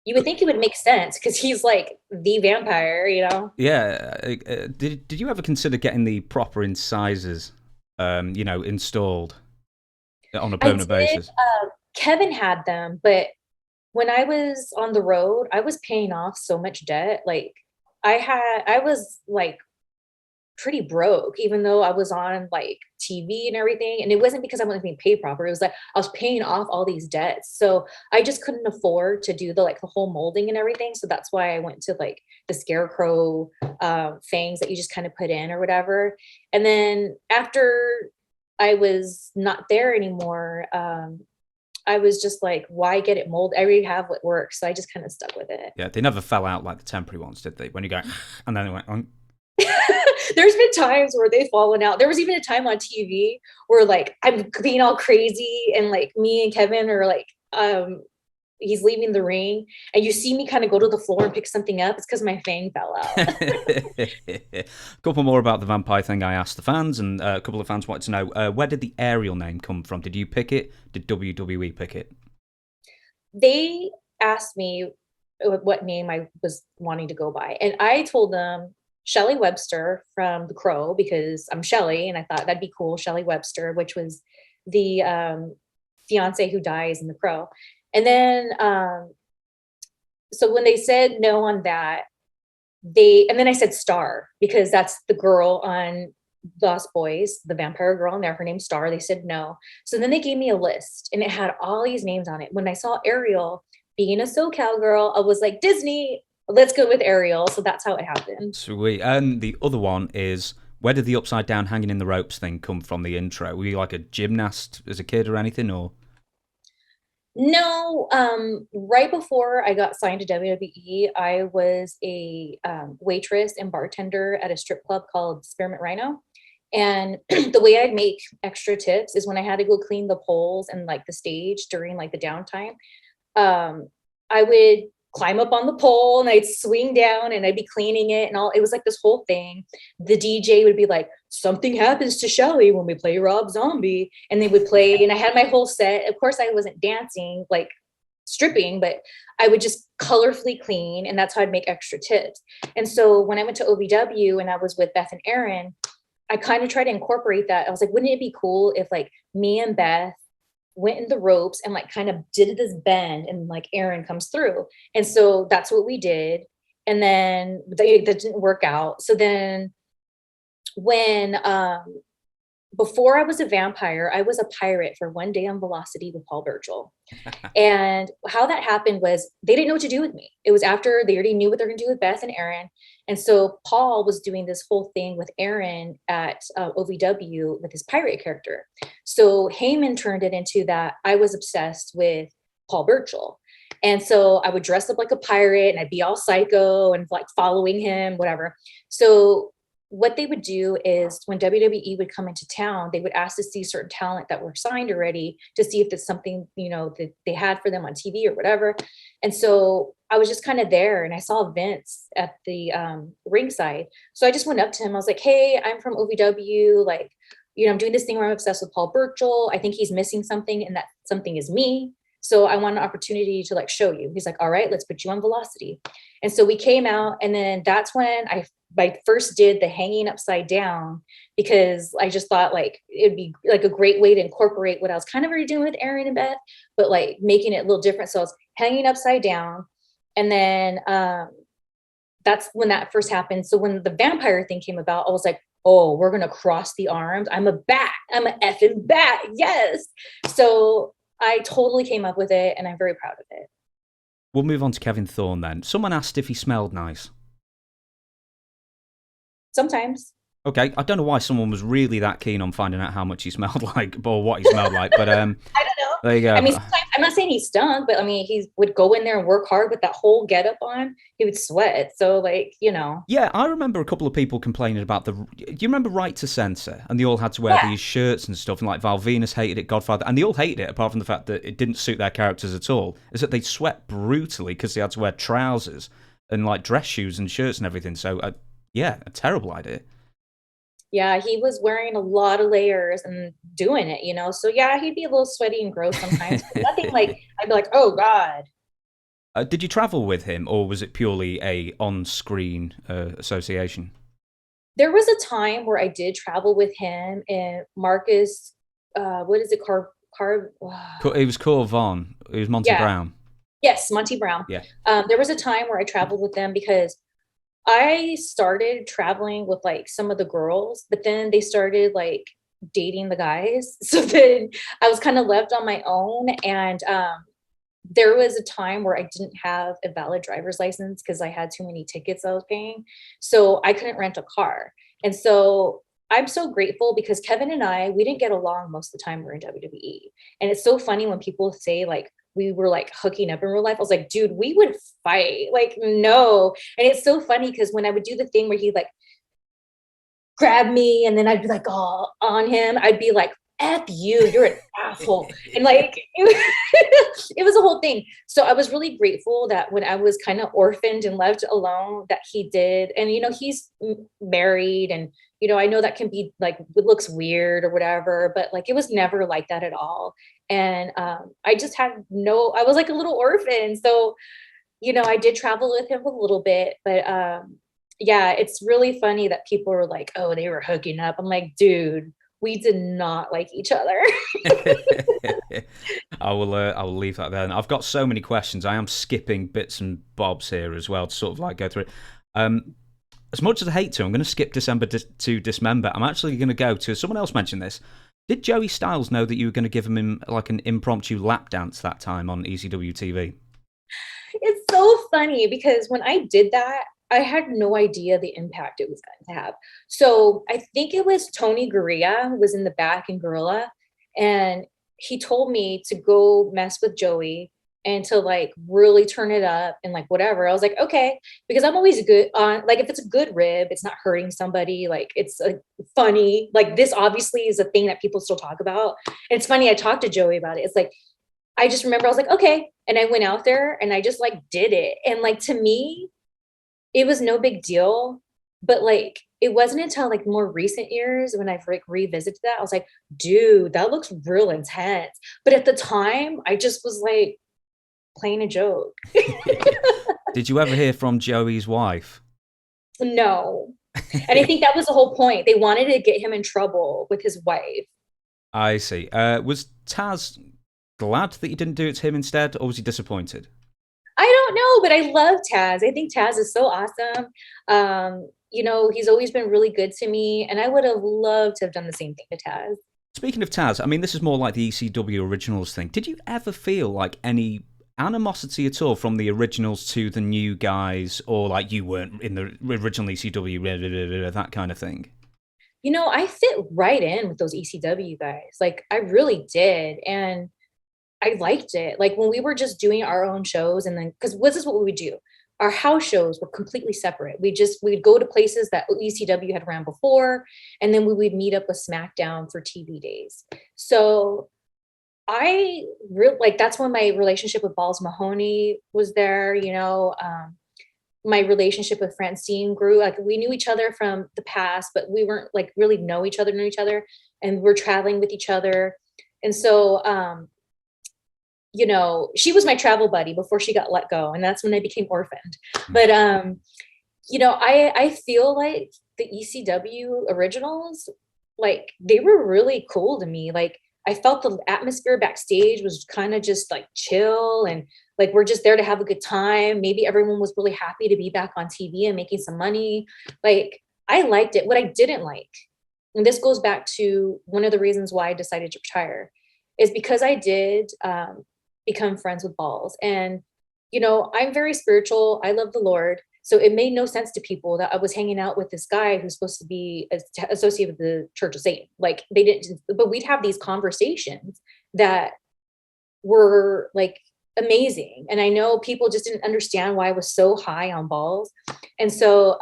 You would think it would make sense because he's like the vampire, you know? Yeah. Did you ever consider getting the proper incisors, you know, installed on a permanent basis? Kevin had them, but when I was on the road, I was paying off so much debt. Like I was like pretty broke, even though I was on like TV and everything. And it wasn't because I wasn't being paid proper. It was like I was paying off all these debts. So I just couldn't afford to do the whole molding and everything. So that's why I went to like the scarecrow things that you just kind of put in or whatever. And then after I was not there anymore, I was just like, why get it molded? I already have what works. So I just kind of stuck with it. Yeah, they never fell out like the temporary ones, did they? When you go, and then they went, There's been times where they've fallen out. There was even a time on TV where like I'm being all crazy and like me and Kevin are like, he's leaving the ring and you see me kind of go to the floor and pick something up. It's because my fang fell out. A couple more about the vampire thing I asked the fans, and a couple of fans wanted to know, where did the Ariel name come from? Did you pick it? Did WWE pick it? They asked me what name I was wanting to go by. And I told them Shelly Webster from The Crow, because I'm Shelly and I thought that'd be cool. Shelly Webster, which was the fiance who dies in The Crow. And then, so when they said no on that, and then I said Star, because that's the girl on Lost Boys, the vampire girl in there, her name's Star. They said no. So then they gave me a list and it had all these names on it. When I saw Ariel, being a SoCal girl, I was like, Disney, let's go with Ariel. So that's how it happened. Sweet. And the other one is, where did the upside down hanging in the ropes thing come from, the intro? Were you like a gymnast as a kid or anything, or? No, right before I got signed to WWE, I was a waitress and bartender at a strip club called Spearmint Rhino. And the way I'd make extra tips is when I had to go clean the poles and like the stage during like the downtime. I would climb up on the pole and I'd swing down and I'd be cleaning it and all. It was like this whole thing. The DJ would be like, something happens to Shelly when we play Rob Zombie. And they would play, and I had my whole set. Of course, I wasn't dancing, like stripping, but I would just colorfully clean. And that's how I'd make extra tips. And so when I went to OVW and I was with Beth and Aaron, I kind of tried to incorporate that. I was like, wouldn't it be cool if like me and Beth went in the ropes and like kind of did this bend and like Aaron comes through. And so that's what we did. And then that didn't work out. So then when, before I was a vampire, I was a pirate for one day on Velocity with Paul Burchill. And how that happened was they didn't know what to do with me. It was after they already knew what they're going to do with Beth and Aaron. And so Paul was doing this whole thing with Aaron at OVW with his pirate character. So Heyman turned it into that I was obsessed with Paul Burchill. And so I would dress up like a pirate and I'd be all psycho and like following him, whatever. So what they would do is when WWE would come into town, they would ask to see certain talent that were signed already to see if there's something, you know, that they had for them on TV or whatever. And so I was just kind of there and I saw Vince at the ringside. So I just went up to him. I was like, hey, I'm from OVW. Like, you know, I'm doing this thing where I'm obsessed with Paul Burchill. I think he's missing something and that something is me. So I want an opportunity to like show you. He's like, all right, let's put you on Velocity. And so we came out and then that's when I first did the hanging upside down, because I just thought like it'd be like a great way to incorporate what I was kind of already doing with Aaron and Beth, but like making it a little different. So I was hanging upside down. And then that's when that first happened. So when the vampire thing came about, I was like, oh, we're going to cross the arms. I'm a bat. I'm an effing bat. Yes. So I totally came up with it and I'm very proud of it. We'll move on to Kevin Thorne then. Someone asked if he smelled nice. Sometimes. Okay, I don't know why someone was really that keen on finding out how much he smelled like, or what he smelled like, but I don't know. There you go. I mean, I'm not saying he stunk, but I mean, he would go in there and work hard with that whole getup on. He would sweat. So, like, you know. Yeah, I remember a couple of people complaining about do you remember Right to Censor? And they all had to wear these shirts and stuff, and like Val Venus hated it, Godfather, and they all hated it, apart from the fact that it didn't suit their characters at all, is that they sweat brutally because they had to wear trousers and like dress shoes and shirts and everything. So, yeah, a terrible idea. Yeah, he was wearing a lot of layers and doing it, you know. So yeah, he'd be a little sweaty and gross sometimes. But nothing like I'd be like, oh God. Did you travel with him, or was it purely a on-screen association? There was a time where I did travel with him and Marcus. What is it? It was Corvon. It was Monty Brown. Yes, Monty Brown. Yeah. There was a time where I traveled with them because I started traveling with like some of the girls, but then they started like dating the guys. So then I was kind of left on my own. And there was a time where I didn't have a valid driver's license because I had too many tickets I was paying. So I couldn't rent a car. And so I'm so grateful because Kevin and I, we didn't get along most of the time we were in WWE. And it's so funny when people say like we were like hooking up in real life. I was like, dude, we would fight. Like, no. And it's so funny because when I would do the thing where he like grab me and then I'd be like, oh, on him, I'd be like, F you, you're an asshole. And like, it was a whole thing. So I was really grateful that when I was kind of orphaned and left alone, that he did. And, you know, he's married and, you know, I know that can be like, it looks weird or whatever, but like, it was never like that at all. And I just had I was like a little orphan. So, you know, I did travel with him a little bit, but yeah, it's really funny that people are like, oh, they were hooking up. I'm like, dude, we did not like each other. I will leave that there. And I've got so many questions. I am skipping bits and bobs here as well to sort of like go through it. As much as I hate to, I'm going to skip December to Dismember. I'm actually going to go to, someone else mentioned this. Did Joey Styles know that you were going to give him like an impromptu lap dance that time on ECW TV? It's so funny because when I did that, I had no idea the impact it was going to have. So I think it was Tony Gurria was in the back in Gorilla, and he told me to go mess with Joey and to like really turn it up and like whatever. I was like, okay, because I'm always good on like if it's a good rib, it's not hurting somebody, like it's funny. Like this obviously is a thing that people still talk about. And it's funny, I talked to Joey about it. It's like I just remember I was like, okay. And I went out there and I just like did it. And like to me, it was no big deal, but like it wasn't until like more recent years when I've like revisited that, I was like, dude, that looks real intense. But at the time, I just was like playing a joke. Did you ever hear from Joey's wife? No. And I think that was the whole point. They wanted to get him in trouble with his wife. I see. Was Taz glad that you didn't do it to him instead, or was he disappointed? I don't know, but I love Taz. I think Taz is so awesome. You know, he's always been really good to me, and I would have loved to have done the same thing to Taz. Speaking of Taz, I mean, this is more like the ECW Originals thing. Did you ever feel like any animosity at all from the Originals to the new guys, or like you weren't in the original ECW, that kind of thing? You know, I fit right in with those ECW guys. Like, I really did. And I liked it. Like when we were just doing our own shows and then, because this is what we would do. Our house shows were completely separate. We'd go to places that ECW had ran before, and then we would meet up with SmackDown for TV days. So I really like, that's when my relationship with Balls Mahoney was there, you know, my relationship with Francine grew. Like we knew each other from the past, but we weren't like really knew each other, and we're traveling with each other. And so, you know, she was my travel buddy before she got let go. And that's when I became orphaned. But, you know, I feel like the ECW Originals, like they were really cool to me. Like I felt the atmosphere backstage was kind of just like chill and like we're just there to have a good time. Maybe everyone was really happy to be back on TV and making some money. Like I liked it. What I didn't like, and this goes back to one of the reasons why I decided to retire, is because I did become friends with Balls. And, you know, I'm very spiritual. I love the Lord. So it made no sense to people that I was hanging out with this guy who's supposed to be associated with the Church of Satan. Like they didn't, but we'd have these conversations that were like amazing. And I know people just didn't understand why I was so high on Balls. And so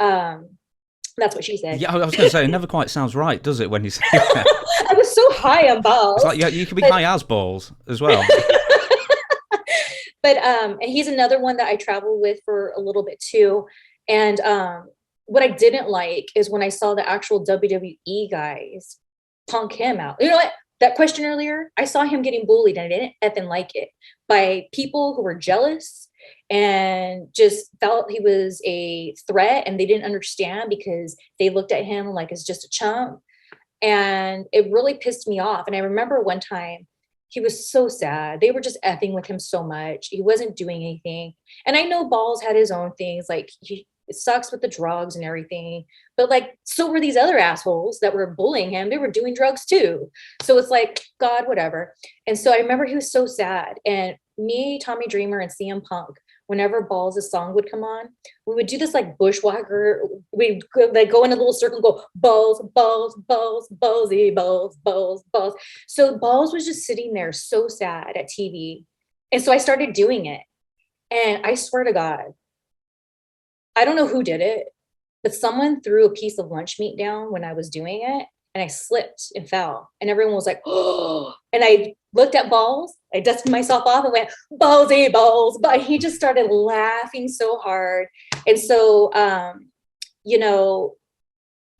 that's what she said. Yeah, I was going to say, it never quite sounds right, does it, when you say that? I was so high on Balls. It's like, yeah, you can be high as Balls as well. But and he's another one that I traveled with for a little bit too. And what I didn't like is when I saw the actual WWE guys punk him out. You know what? That question earlier, I saw him getting bullied and I didn't effing like it by people who were jealous and just felt he was a threat, and they didn't understand because they looked at him like as just a chump. And it really pissed me off. And I remember one time, he was so sad. They were just effing with him so much. He wasn't doing anything. And I know Balls had his own things. Like it sucks with the drugs and everything. But like, so were these other assholes that were bullying him. They were doing drugs too. So it's like, God, whatever. And so I remember he was so sad. And me, Tommy Dreamer, and CM Punk, whenever Balls' song would come on, we would do this like bushwhacker. We'd like go in a little circle and go balls, balls, balls, ballsy, balls, balls, balls. So Balls was just sitting there so sad at TV. And so I started doing it. And I swear to God, I don't know who did it, but someone threw a piece of lunch meat down when I was doing it, and I slipped and fell. And everyone was like, oh, and I looked at Balls, I dusted myself off and went, ballsy balls. But he just started laughing so hard. And so, you know,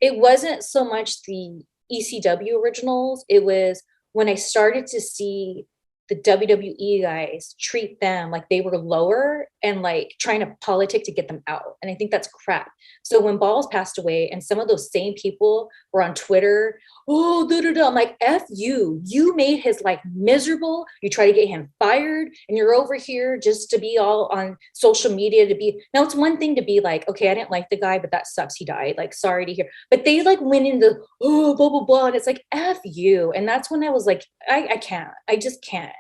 it wasn't so much the ECW originals. It was when I started to see the WWE guys treat them like they were lower and like trying to politic to get them out. And I think that's crap. So when Balls passed away and some of those same people were on Twitter, oh, I'm like, F you. You made his life miserable. You try to get him fired and you're over here just to be all on social media to be. Now it's one thing to be like, okay, I didn't like the guy, but that sucks. He died. Like, sorry to hear. But they like went into, oh, blah, blah, blah. And it's like, F you. And that's when I was like, I can't. I just can't.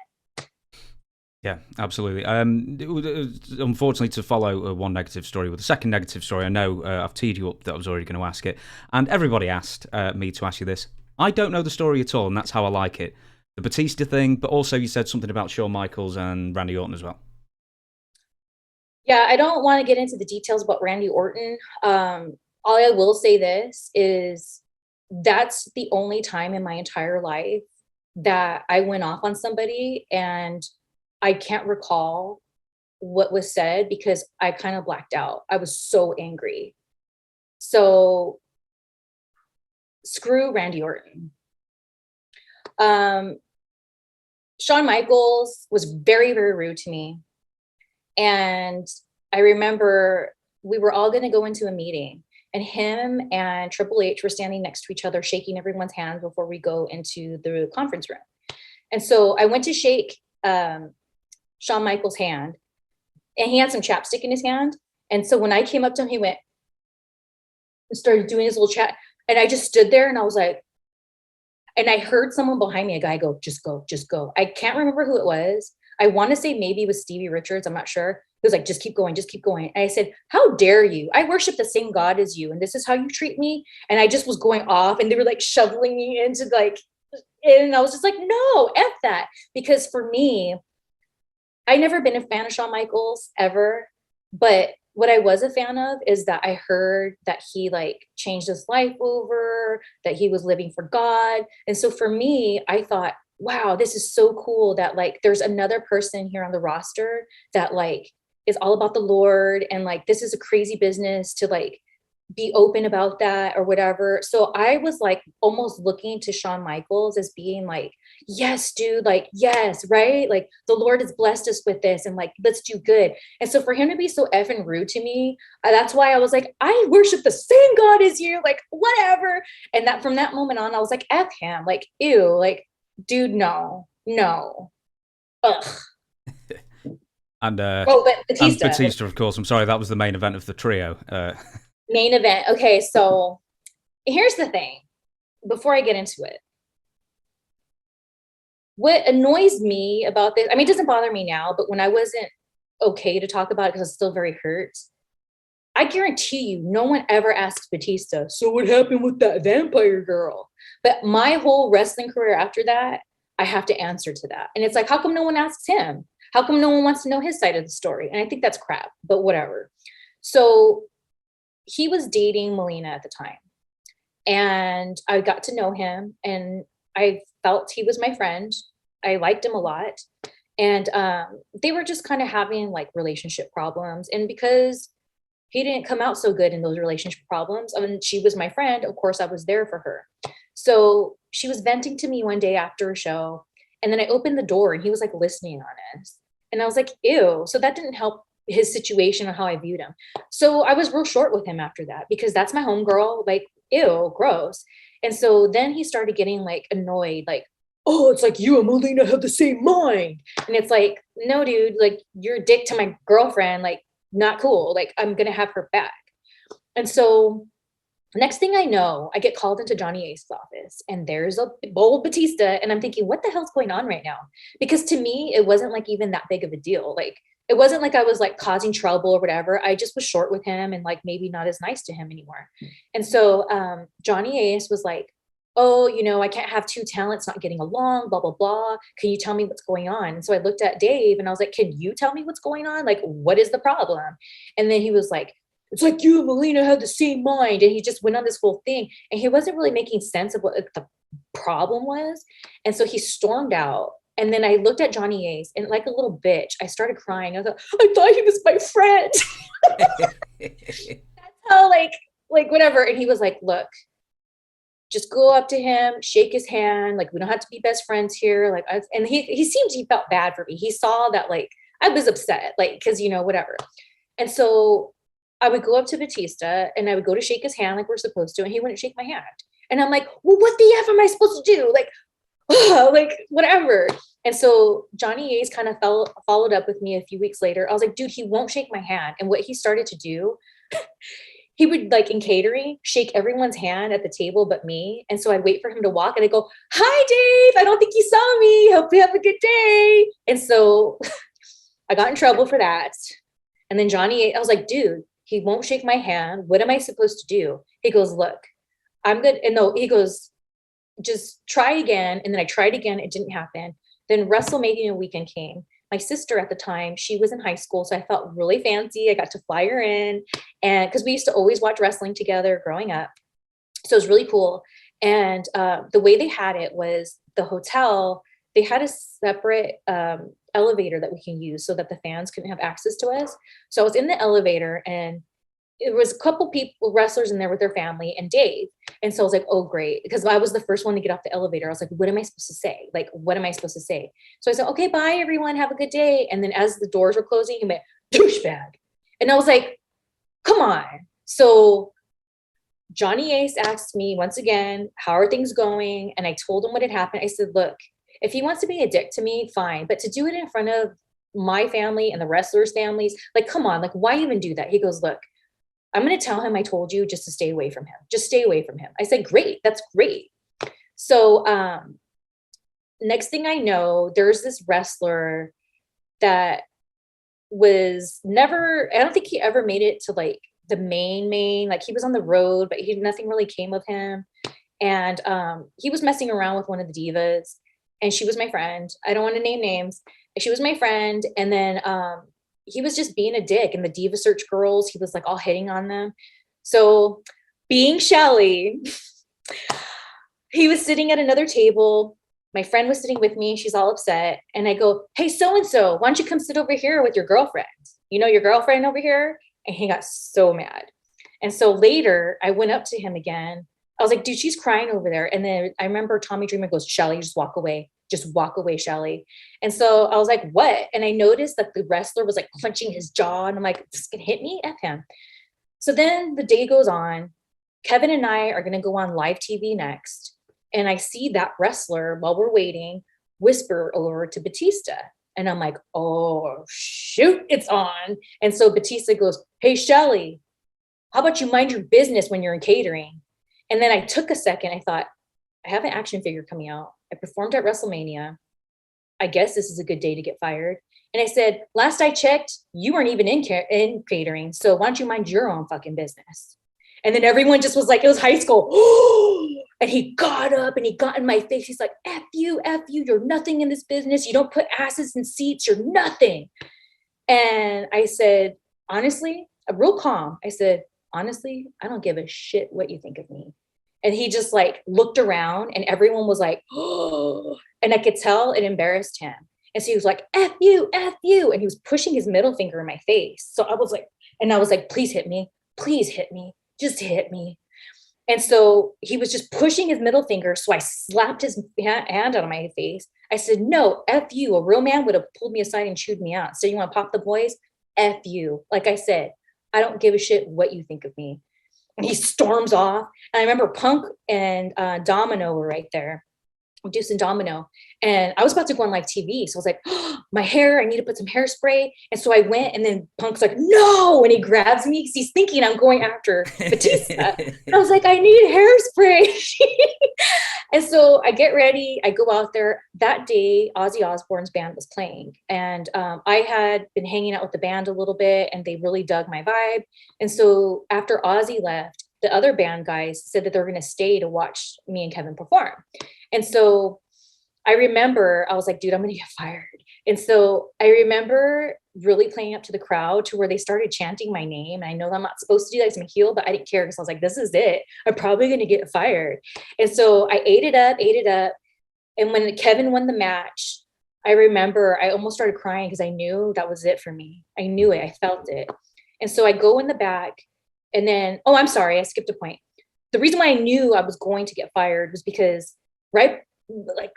Yeah, absolutely. Unfortunately, to follow one negative story with a second negative story, I know I've teed you up that I was already going to ask it, and everybody asked me to ask you this. I don't know the story at all, and that's how I like it. The Batista thing, but also you said something about Shawn Michaels and Randy Orton as well. Yeah, I don't want to get into the details about Randy Orton. All I will say this is that's the only time in my entire life that I went off on somebody, and I can't recall what was said because I kind of blacked out. I was so angry. So screw Randy Orton. Shawn Michaels was very, very rude to me. And I remember we were all going to go into a meeting, and him and Triple H were standing next to each other, shaking everyone's hands before we go into the conference room. And so I went to shake Shawn Michaels' hand, and he had some chapstick in his hand. And so when I came up to him, he went and started doing his little chat. And I just stood there and I was like, and I heard someone behind me, a guy go, just go, just go. I can't remember who it was. I want to say maybe it was Stevie Richards. I'm not sure. He was like, just keep going, just keep going. And I said, how dare you? I worship the same God as you. And this is how you treat me. And I just was going off, and they were like shoveling me into like, and I was just like, no, F that. Because for me, I never been a fan of Shawn Michaels ever, but what I was a fan of is that I heard that he like changed his life over, that he was living for God. And so for me, I thought, wow, this is so cool that like there's another person here on the roster that like is all about the Lord, and like this is a crazy business to like be open about that or whatever. So I was like almost looking to Shawn Michaels as being like, yes, dude, like, yes, right? Like the Lord has blessed us with this, and like, let's do good. And so for him to be so effing rude to me, that's why I was like, I worship the same God as you, like, whatever. And that from that moment on, I was like, F him, like, ew, like, dude, no. Ugh. And but Batista. And Batista, of course. I'm sorry, that was the main event of the trio. Main event. Okay, so here's the thing. Before I get into it, what annoys me about this, I mean, it doesn't bother me now, but when I wasn't okay to talk about it because I was still very hurt, I guarantee you, no one ever asks Batista, so what happened with that vampire girl? But my whole wrestling career after that, I have to answer to that. And it's like, how come no one asks him? How come no one wants to know his side of the story? And I think that's crap, but whatever. So he was dating Melina at the time, and I got to know him, and I felt he was my friend. I liked him a lot. And they were just kind of having like relationship problems. And because he didn't come out so good in those relationship problems, I mean, she was my friend, of course I was there for her. So she was venting to me one day after a show, and then I opened the door and he was like listening on us. And I was like, ew. So that didn't help his situation or how I viewed him. So I was real short with him after that, because that's my homegirl, like, ew, gross. And so then he started getting like annoyed, like, oh, it's like you and Melina have the same mind. And it's like, no, dude, like you're a dick to my girlfriend, like not cool. Like I'm going to have her back. And so Next thing I know, I get called into Johnny Ace's office and there's a bold Batista. And I'm thinking, what the hell's going on right now? Because to me, it wasn't like even that big of a deal. Like, it wasn't like I was like causing trouble or whatever. I just was short with him and like maybe not as nice to him anymore. And so Johnny Ace was like, oh, I can't have two talents not getting along, blah, blah, blah. Can you tell me what's going on? And so I looked at Dave and I was like, can you tell me what's going on? Like, what is the problem? And then he was like, it's like you and Melina had the same mind. And he just went on this whole thing. And he wasn't really making sense of what the problem was. And so he stormed out. And then I looked at Johnny Ace and like a little bitch, I started crying. I thought he was my friend. That's how like whatever. And he was like, look, just go up to him, shake his hand. Like, we don't have to be best friends here. Like, and he felt bad for me. He saw that like I was upset, like, cause whatever. And so I would go up to Batista and I would go to shake his hand like we're supposed to, and he wouldn't shake my hand. And I'm like, well, what the F am I supposed to do? Like, like whatever. And so Johnny Ace kind of followed up with me a few weeks later. I was like, dude, he won't shake my hand. And what he started to do, he would like in catering, shake everyone's hand at the table but me. And so I'd wait for him to walk and I'd go, hi, Dave. I don't think you saw me. Hope you have a good day. And so I got in trouble for that. And then I was like, dude, he won't shake my hand. What am I supposed to do? He goes, look, I'm good. And no, he goes, just try again. And then I tried again. It didn't happen. Then WrestleMania weekend came. My sister at the time, she was in high school. So I felt really fancy. I got to fly her in. And because we used to always watch wrestling together growing up. So it was really cool. And the way they had it was the hotel, they had a separate elevator that we can use so that the fans couldn't have access to us. So I was in the elevator and it was a couple people, wrestlers in there with their family and Dave. And so I was like, oh, great. Because I was the first one to get off the elevator. I was like, what am I supposed to say? Like, what am I supposed to say? So I said, okay, bye everyone. Have a good day. And then as the doors were closing, he went, douchebag. And I was like, come on. So Johnny Ace asked me once again, how are things going? And I told him what had happened. I said, look, if he wants to be a dick to me, fine. But to do it in front of my family and the wrestlers' families, like, come on, like, why even do that? He goes, look, I'm going to tell him I told you just to stay away from him. Just stay away from him. I said, great. That's great. So next thing I know, there's this wrestler that was never, I don't think he ever made it to like the main, like he was on the road, but nothing really came of him. And he was messing around with one of the divas and she was my friend. I don't want to name names. She was my friend. And then he was just being a dick, and the Diva Search girls, he was like all hitting on them. So being Shelly, he was sitting at another table. My friend was sitting with me. She's all upset. And I go, hey, so-and-so, why don't you come sit over here with your girlfriend? You know, your girlfriend over here? And he got so mad. And so later I went up to him again. I was like, dude, she's crying over there. And then I remember Tommy Dreamer goes, Shelly, just walk away. Just walk away, Shelly. And so I was like, what? And I noticed that the wrestler was like clenching his jaw. And I'm like, this can hit me? F him. So then the day goes on. Kevin and I are going to go on live TV next. And I see that wrestler while we're waiting whisper over to Batista. And I'm like, oh, shoot, it's on. And so Batista goes, hey, Shelly, how about you mind your business when you're in catering? And then I took a second. I thought, I have an action figure coming out. I performed at WrestleMania. I guess this is a good day to get fired. And I said, last I checked, you weren't even in catering. So why don't you mind your own fucking business? And then everyone just was like, it was high school. And he got up and he got in my face. He's like, F you, you're nothing in this business. You don't put asses in seats. You're nothing. And I said, honestly, real calm. I said, honestly, I don't give a shit what you think of me. And he just like looked around and everyone was like, oh, and I could tell it embarrassed him. And so he was like, F you. And he was pushing his middle finger in my face. So I was like, please hit me. Please hit me. Just hit me. And so he was just pushing his middle finger. So I slapped his hand out of my face. I said, no, F you. A real man would have pulled me aside and chewed me out. So you want to pop the boys? F you. Like I said, I don't give a shit what you think of me. And he storms off. And I remember Punk and Domino were right there. Deuce and Domino. And I was about to go on live TV. So I was like, oh, my hair, I need to put some hairspray. And so I went, and then Punk's like, no. And he grabs me because he's thinking I'm going after Batista. And I was like, I need hairspray. And so I get ready. I go out there. That day, Ozzy Osbourne's band was playing. And I had been hanging out with the band a little bit, and they really dug my vibe. And so after Ozzy left, the other band guys said that they were going to stay to watch me and Kevin perform. And so I remember I was like, dude, I'm going to get fired. And so I remember really playing up to the crowd to where they started chanting my name. I know I'm not supposed to do that because I'm a heel, but I didn't care because I was like, this is it. I'm probably going to get fired. And so I ate it up. And when Kevin won the match, I remember I almost started crying because I knew that was it for me. I knew it. I felt it. And so I go in the back, and then, oh, I'm sorry, I skipped a point. The reason why I knew I was going to get fired was because right like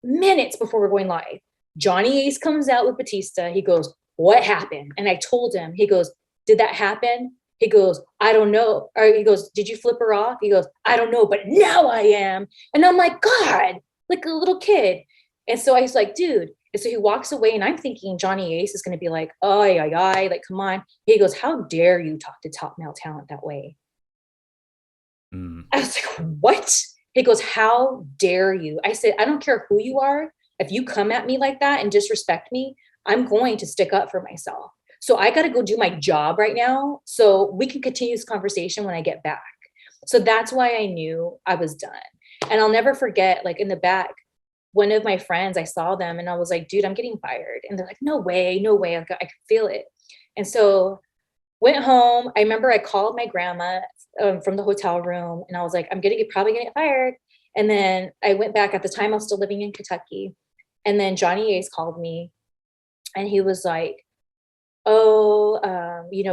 minutes before we're going live, Johnny Ace comes out with Batista. He goes, what happened? And I told him. He goes, did that happen? He goes, I don't know. Or he goes, did you flip her off? He goes, I don't know, but now I am. And I'm like, God, like a little kid. And so I was like, dude. And so he walks away, and I'm thinking Johnny Ace is going to be like, oh, like, come on. He goes, how dare you talk to top male talent that way? I was like, what? He goes, how dare you? I said, I don't care who you are. If you come at me like that and disrespect me, I'm going to stick up for myself. So I got to go do my job right now so we can continue this conversation when I get back. So that's why I knew I was done. And I'll never forget, like in the back, one of my friends, I saw them and I was like, dude, I'm getting fired. And they're like, no way. I could feel it. And so went home. I remember I called my grandma from the hotel room, and I was like, I'm probably gonna get fired. And then I went back. At the time I was still living in Kentucky. And then Johnny Ace called me, and he was like,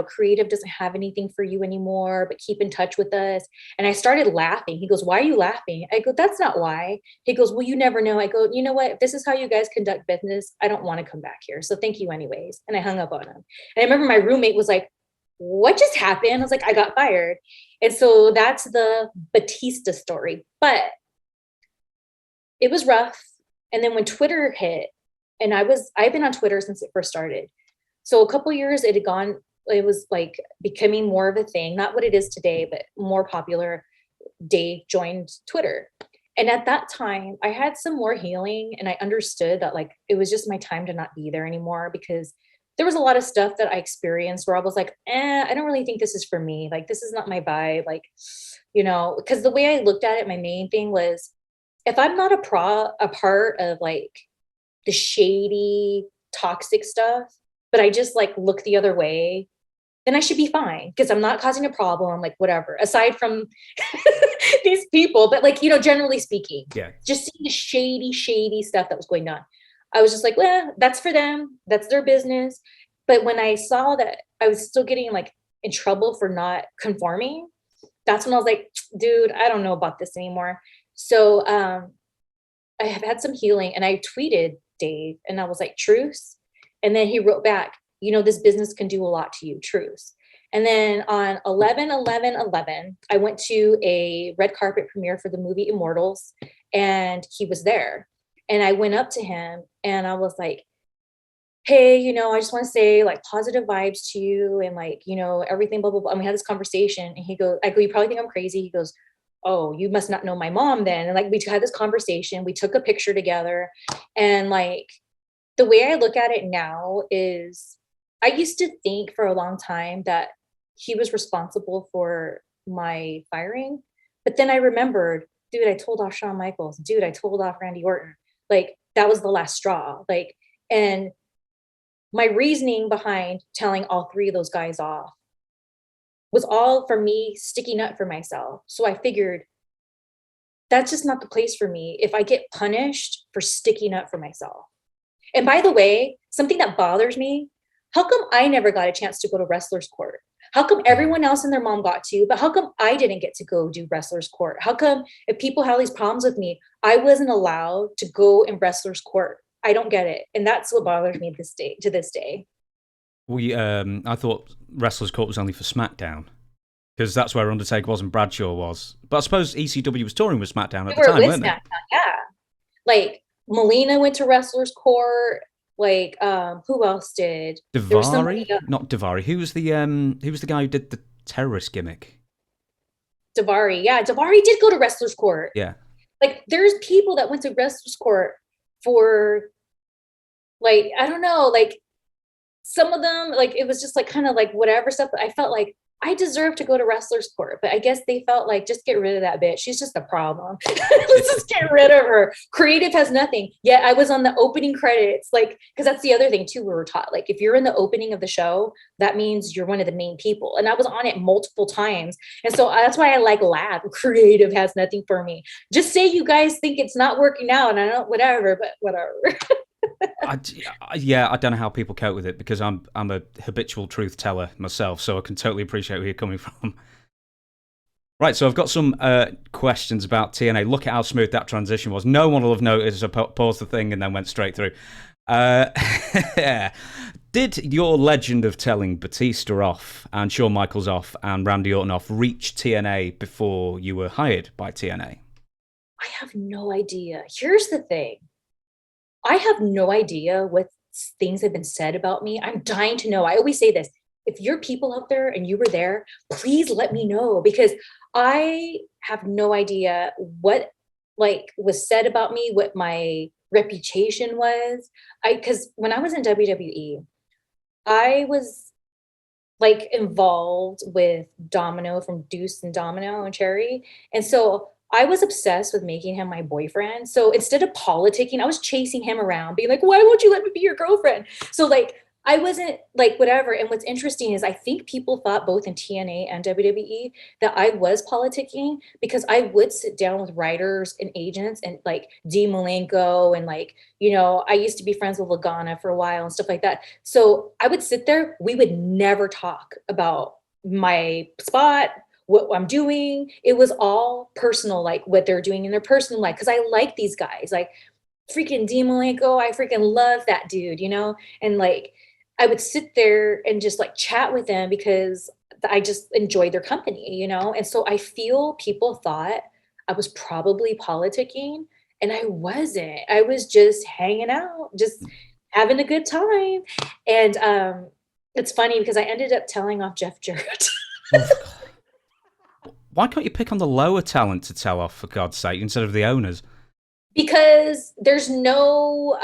creative doesn't have anything for you anymore, but keep in touch with us. And I started laughing. He goes, why are you laughing? I go, that's not why. He goes, well, you never know. I go, you know what? If this is how you guys conduct business, I don't want to come back here. So thank you anyways. And I hung up on him. And I remember my roommate was like, what just happened? I was like, I got fired. And so that's the Batista story. But it was rough. And then when Twitter hit, and I've been on Twitter since it first started. So a couple years it was like becoming more of a thing, not what it is today, but more popular. Dave joined Twitter. And at that time I had some more healing, and I understood that like, it was just my time to not be there anymore, because there was a lot of stuff that I experienced where I was like, I don't really think this is for me. Like, this is not my vibe. Like, because the way I looked at it, my main thing was, if I'm not a part of like the shady, toxic stuff, but I just like look the other way, then I should be fine because I'm not causing a problem, like whatever, aside from these people. But like, generally speaking, just seeing the shady stuff that was going on. I was just like, well, that's for them. That's their business. But when I saw that I was still getting like in trouble for not conforming, that's when I was like, dude, I don't know about this anymore. So I have had some healing, and I tweeted Dave, and I was like, truce. And then he wrote back, this business can do a lot to you, truce. And then on 11/11/11, I went to a red carpet premiere for the movie Immortals, and he was there. And I went up to him and I was like, hey, I just want to say like positive vibes to you, and like, everything, blah, blah, blah. And we had this conversation, and I go, you probably think I'm crazy. He goes, oh, you must not know my mom then. And like, we had this conversation, we took a picture together. And like, the way I look at it now is, I used to think for a long time that he was responsible for my firing. But then I remembered, dude, I told off Shawn Michaels. Dude, I told off Randy Orton. Like, that was the last straw. Like, and my reasoning behind telling all three of those guys off was all for me sticking up for myself. So I figured that's just not the place for me if I get punished for sticking up for myself. And by the way, something that bothers me, how come I never got a chance to go to wrestler's court? How come everyone else and their mom got to, but how come I didn't get to go do wrestler's court? How come if people have these problems with me, I wasn't allowed to go in wrestler's court? I don't get it. And that's what bothers me to this day. I thought wrestler's court was only for SmackDown, because that's where Undertaker was and Bradshaw was. But I suppose ECW was touring with SmackDown at the time, weren't they? Yeah. Like Melina went to Wrestler's Court. Like who else did? There was somebody Davari, not Davari. Who was the guy who did the terrorist gimmick? Davari. Yeah, Davari did go to Wrestler's Court. Yeah. Like there's people that went to Wrestler's Court for like I don't know, like some of them, like it was just like kind of like whatever stuff. But I felt like I deserve to go to Wrestler's Court, but I guess they felt like just get rid of that bitch. She's just a problem. Let's just get rid of her. Creative has nothing. Yet I was on the opening credits, like because that's the other thing too. We were taught like if you're in the opening of the show, that means you're one of the main people. And I was on it multiple times, and so that's why I like Lab. Creative has nothing for me. Just say you guys think it's not working out, and I don't whatever, but whatever. Yeah, I don't know how people cope with it because I'm a habitual truth teller myself, so I can totally appreciate where you're coming from. Right, so I've got some questions about TNA. Look at how smooth that transition was. No one will have noticed. I paused the thing and then went straight through. Did your legend of telling Batista off and Shawn Michaels off and Randy Orton off reach TNA before you were hired by TNA? I have no idea. Here's the thing. I have no idea what things have been said about me. I'm dying to know. I always say this. If you're people out there and you were there, please let me know because I have no idea what like was said about me, what my reputation was. Because when I was in WWE, I was like involved with Domino from Deuce and Domino and Cherry. And so I was obsessed with making him my boyfriend. So instead of politicking, I was chasing him around, being like, why won't you let me be your girlfriend? So like I wasn't like whatever. And what's interesting is I think people thought both in TNA and WWE that I was politicking because I would sit down with writers and agents and like Dean Malenko and like, you know, I used to be friends with Lagana for a while and stuff like that. So I would sit there, we would never talk about my spot, what I'm doing. It was all personal, like what they're doing in their personal life. Cause I like these guys, like freaking Dean Malenko. I freaking love that dude, you know? And like, I would sit there and just like chat with them because I just enjoyed their company, you know? And so I feel people thought I was probably politicking and I wasn't. I was just hanging out, just having a good time. And it's funny because I ended up telling off Jeff Jarrett. Why can't you pick on the lower talent to tell off, for God's sake, instead of the owners? Because there's no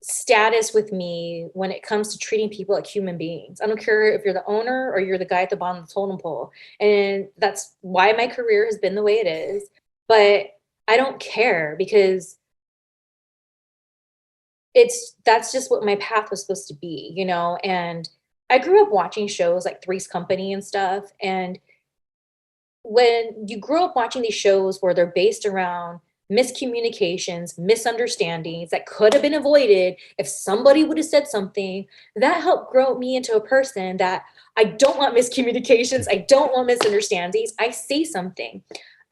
status with me when it comes to treating people like human beings. I don't care if you're the owner or you're the guy at the bottom of the totem pole. And that's why my career has been the way it is. But I don't care because that's just what my path was supposed to be, you know? And I grew up watching shows like Three's Company and stuff. And when you grow up watching these shows where they're based around miscommunications, misunderstandings that could have been avoided if somebody would have said something, that helped grow me into a person that I don't want miscommunications. I don't want misunderstandings. I say something.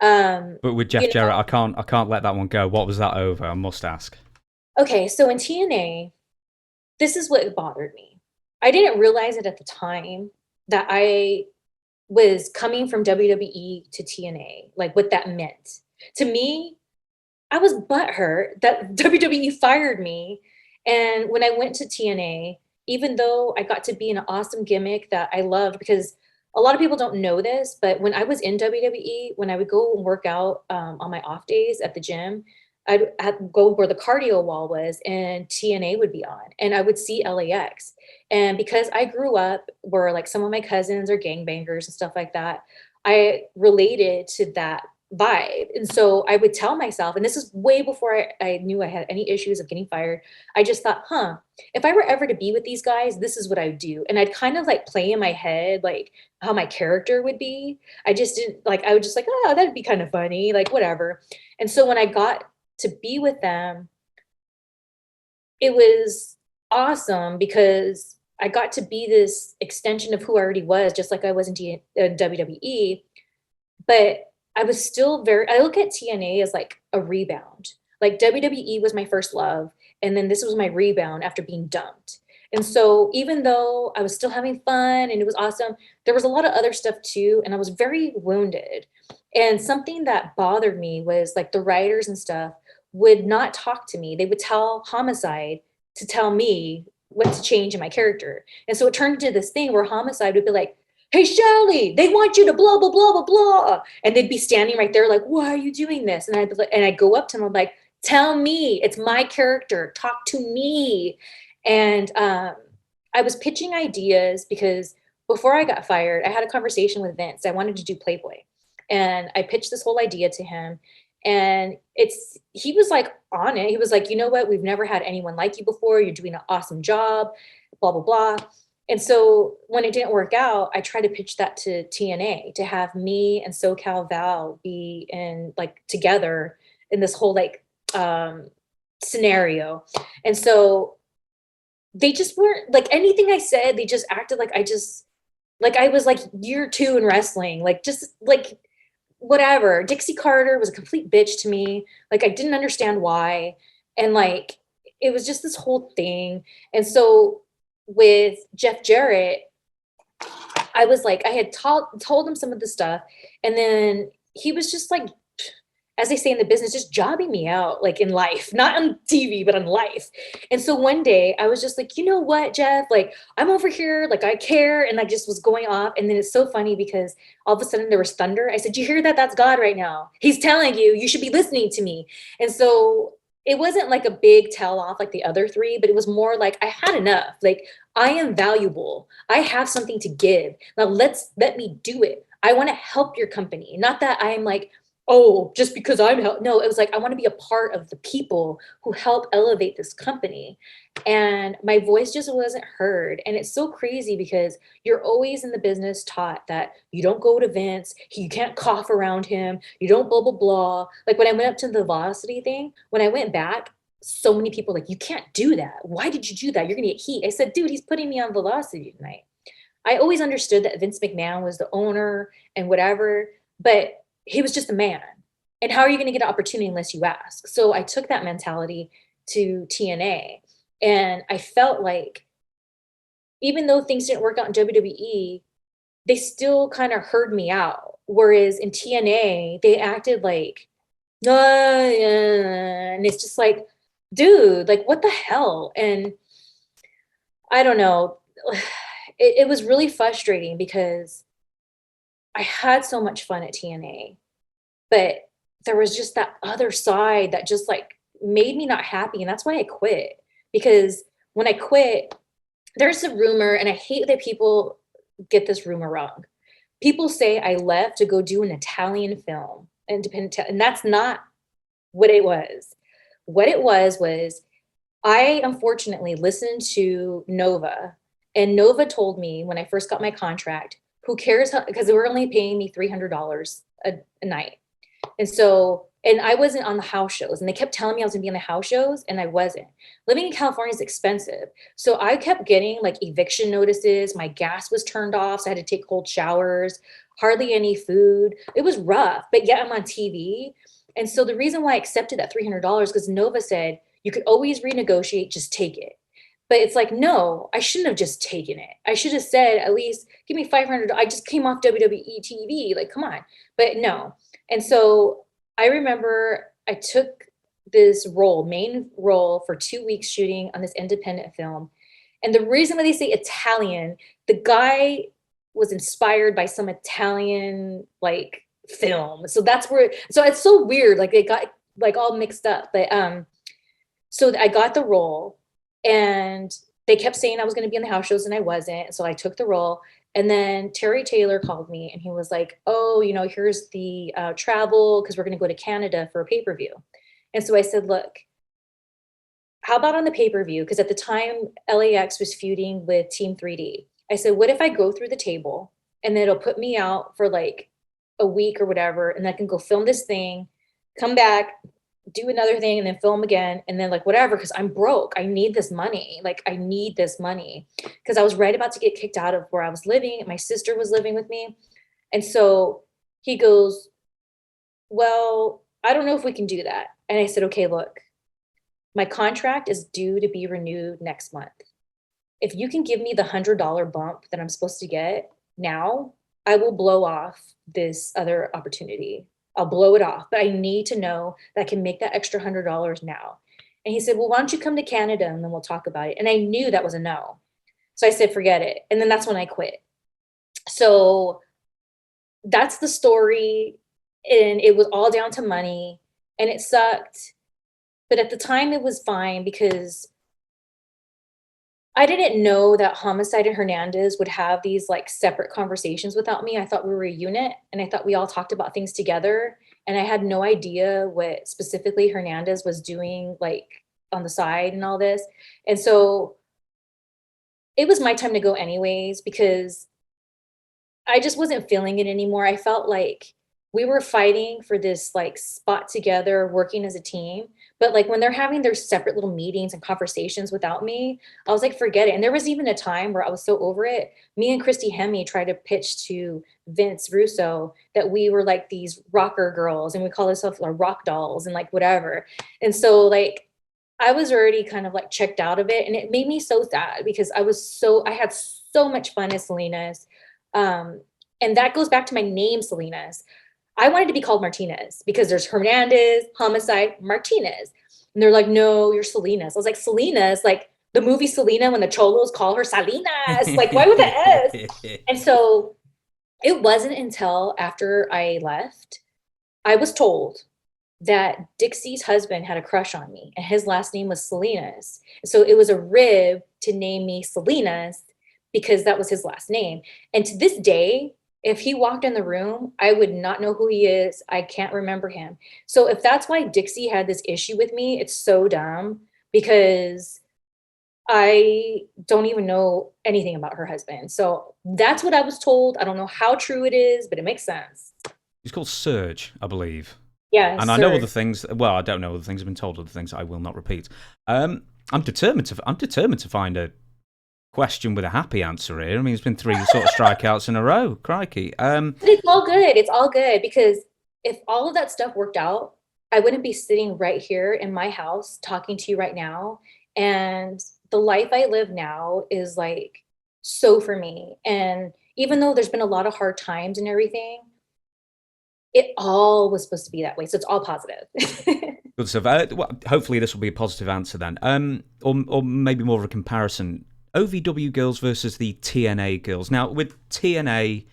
But with Jeff Jarrett, I can't let that one go. What was that over? I must ask. Okay, so in TNA, this is what bothered me. I didn't realize it at the time that I was coming from WWE to TNA, like what that meant. To me, I was butthurt that WWE fired me. And when I went to TNA, even though I got to be in an awesome gimmick that I loved, because a lot of people don't know this, but when I was in WWE, when I would go and work out on my off days at the gym, I'd go where the cardio wall was and TNA would be on and I would see LAX. And because I grew up where like some of my cousins are gangbangers and stuff like that, I related to that vibe. And so I would tell myself, and this is way before I knew I had any issues of getting fired. I just thought, if I were ever to be with these guys, this is what I would do. And I'd kind of like play in my head, like how my character would be. I just didn't like, I would just like, oh, that'd be kind of funny, like whatever. And so when I got to be with them, it was awesome because I got to be this extension of who I already was, just like I was in WWE. But I was still I look at TNA as like a rebound. Like WWE was my first love. And then this was my rebound after being dumped. And so even though I was still having fun and it was awesome, there was a lot of other stuff too. And I was very wounded. And something that bothered me was like the writers and stuff would not talk to me. They would tell Homicide to tell me what to change in my character. And so it turned into this thing where Homicide would be like, hey, Shelly, they want you to blah, blah, blah, blah, blah. And they'd be standing right there like, why are you doing this? And I'd go up to them, I'm like, tell me, it's my character, talk to me. And I was pitching ideas because before I got fired, I had a conversation with Vince. I wanted to do Playboy. And I pitched this whole idea to him. And he was like on it. He was like, you know what? We've never had anyone like you before. You're doing an awesome job, blah, blah, blah. And so when it didn't work out, I tried to pitch that to TNA to have me and SoCal Val be in like together in this whole like scenario. And so they just weren't like anything I said. They just acted like I was like year 2 in wrestling, like just like whatever. Dixie Carter was a complete bitch to me. Like I didn't understand why. And like it was just this whole thing. And so with Jeff Jarrett, I was like, I had told him some of the stuff. And then he was just like, as they say in the business, just jobbing me out, like in life, not on TV, but on life. And so one day I was just like, you know what, Jeff, like I'm over here, like I care. And I just was going off. And then it's so funny because all of a sudden there was thunder. I said, you hear that? That's God right now. He's telling you, you should be listening to me. And so it wasn't like a big tell off like the other 3, but it was more like I had enough. Like I am valuable. I have something to give. Now let me do it. I want to help your company. Not that I'm like, oh, just because no, it was like, I want to be a part of the people who help elevate this company. And my voice just wasn't heard. And it's so crazy because you're always in the business taught that you don't go to Vince, you can't cough around him, you don't blah, blah, blah. Like when I went up to the Velocity thing, when I went back, so many people like, you can't do that. Why did you do that? You're going to get heat. I said, dude, he's putting me on Velocity tonight. I always understood that Vince McMahon was the owner and whatever, but he was just a man. And how are you going to get an opportunity unless you ask? So I took that mentality to TNA. And I felt like even though things didn't work out in WWE, they still kind of heard me out. Whereas in TNA, they acted like, and it's just like, dude, like what the hell? And I don't know. It was really frustrating because I had so much fun at TNA, but there was just that other side that just like made me not happy. And that's why I quit. Because when I quit, there's a rumor, and I hate that people get this rumor wrong. People say I left to go do an Italian film, independent, and that's not what it was. What it was I unfortunately listened to Nova, and Nova told me when I first got my contract, who cares, because they were only paying me $300 a night. And so, and I wasn't on the house shows, and they kept telling me I was gonna be on the house shows, and I wasn't. Living in California is expensive. So I kept getting like eviction notices. My gas was turned off, so I had to take cold showers, hardly any food. It was rough, but yet I'm on TV. And so the reason why I accepted that $300, because Nova said, you could always renegotiate, just take it. But it's like, no, I shouldn't have just taken it. I should have said, at least give me $500. I just came off WWE TV. Like, come on. But no. And so I remember I took this main role for 2 weeks shooting on this independent film. And the reason why they say Italian, the guy was inspired by some Italian like film. So that's where, so it's so weird. Like it got like all mixed up. But so I got the role, and they kept saying I was going to be on the house shows, and I wasn't. So I took the role. And then Terry Taylor called me, and he was like, oh, here's the travel, because we're going to go to Canada for a pay-per-view. And so I said, look, how about on the pay-per-view? Because at the time, LAX was feuding with Team 3D. I said, what if I go through the table, and then it'll put me out for like a week or whatever, and I can go film this thing, come back, do another thing, and then film again, and then like whatever, because I'm broke. I need this money. Like I need this money, because I was right about to get kicked out of where I was living. My sister was living with me. And so he goes, well, I don't know if we can do that. And I said, okay, look, my contract is due to be renewed next month. If you can give me the $100 bump that I'm supposed to get now, I will blow off this other opportunity. I'll blow it off, but I need to know that I can make that extra $100 now. And he said, well, why don't you come to Canada and then we'll talk about it. And I knew that was a no. So I said, forget it. And then that's when I quit. So that's the story. And it was all down to money and it sucked. But at the time it was fine because I didn't know that Homicide and Hernandez would have these like separate conversations without me. I thought we were a unit and I thought we all talked about things together. And I had no idea what specifically Hernandez was doing like on the side and all this. And so it was my time to go anyways because I just wasn't feeling it anymore. I felt like we were fighting for this like spot together, working as a team. But like when they're having their separate little meetings and conversations without me, I was like, forget it. And there was even a time where I was so over it. Me and Christy Hemme tried to pitch to Vince Russo that we were like these rocker girls and we call ourselves our rock dolls and like whatever. And so like I was already kind of like checked out of it. And it made me so sad because I had so much fun as Selena's. And that goes back to my name, Selena's. I wanted to be called Martinez because there's Hernandez, Homicide, Martinez. And they're like, no, you're Selena's. I was like, Selena's, like the movie Selena when the Cholos call her Salinas. Like, why with the S? And so it wasn't until after I left, I was told that Dixie's husband had a crush on me and his last name was Salinas. So it was a rib to name me Selena's because that was his last name. And to this day, if he walked in the room, I would not know who he is. I can't remember him. So if that's why Dixie had this issue with me, it's so dumb because I don't even know anything about her husband. So that's what I was told. I don't know how true it is, but it makes sense. He's called Serge, I believe. Yeah, and I know other things. Well, I don't know other things. I've been told other things I will not repeat. I'm determined to find a question with a happy answer here. I mean, it's been 3 sort of strikeouts in a row. Crikey. It's all good. It's all good because if all of that stuff worked out, I wouldn't be sitting right here in my house talking to you right now. And the life I live now is like so for me. And even though there's been a lot of hard times and everything, it all was supposed to be that way. So it's all positive. Good stuff. Well, hopefully this will be a positive answer then. Or maybe more of a comparison. OVW girls versus the TNA girls. Now, with TNA,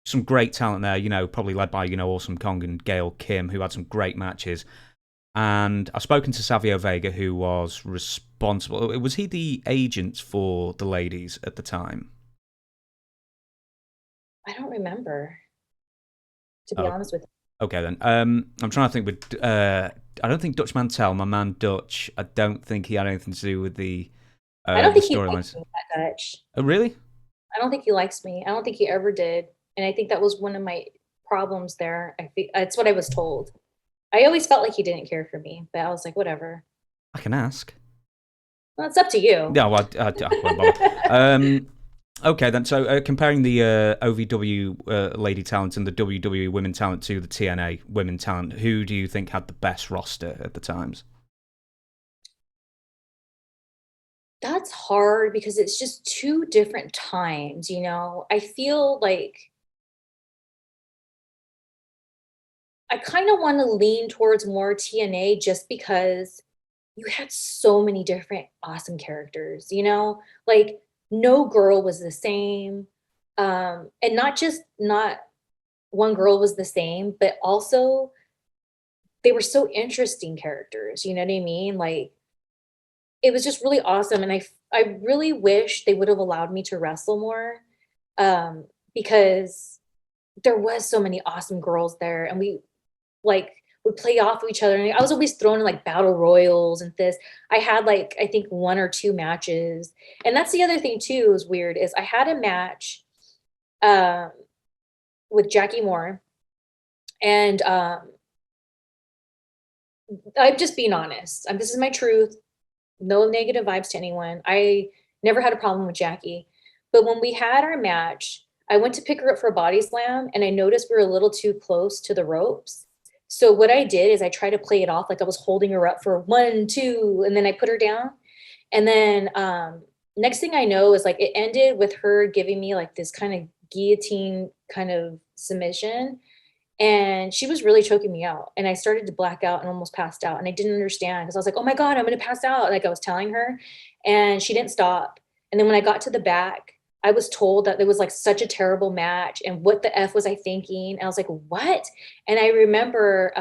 some great talent there, you know, probably led by, you know, Awesome Kong and Gail Kim, who had some great matches. And I've spoken to Savio Vega, who was responsible. Was he the agent for the ladies at the time? I don't remember, to be honest with you. Okay, then. I'm trying to think with... I don't think Dutch Mantel, my man Dutch, I don't think he had anything to do with the I don't think he likes me that Dutch. Oh, really? I don't think he likes me. I don't think he ever did. And I think that was one of my problems there. I think that's what I was told. I always felt like he didn't care for me, but I was like, whatever. I can ask. Well, it's up to you. Yeah, well, I won't bother. Okay, then. So comparing the OVW lady talent and the WWE women talent to the TNA women talent, who do you think had the best roster at the times? That's hard because it's just two different times, you know? I feel like I kind of want to lean towards more TNA just because you had so many different awesome characters, you know? Like no girl was the same. And not one girl was the same, but also they were so interesting characters, you know what I mean? Like it was just really awesome. And I really wish they would have allowed me to wrestle more because there was so many awesome girls there and we like would play off of each other. And I was always thrown in like battle royals and this. I had like, I think 1 or 2 matches. And that's the other thing too is weird is I had a match with Jackie Moore and I'm just being honest. This is my truth. No negative vibes to anyone. I never had a problem with Jackie. But when we had our match, I went to pick her up for a body slam and I noticed we were a little too close to the ropes. So what I did is I tried to play it off like I was holding her up for 1, 2, and then I put her down. And then next thing I know is like it ended with her giving me like this kind of guillotine kind of submission. and she was really choking me out. And I started to black out and almost passed out. And I didn't understand because I was like, oh my God, I'm going to pass out. Like I was telling her, and she didn't stop. And then when I got to the back, I was told that there was like such a terrible match and what the F was I thinking? And I was like, what? And I remember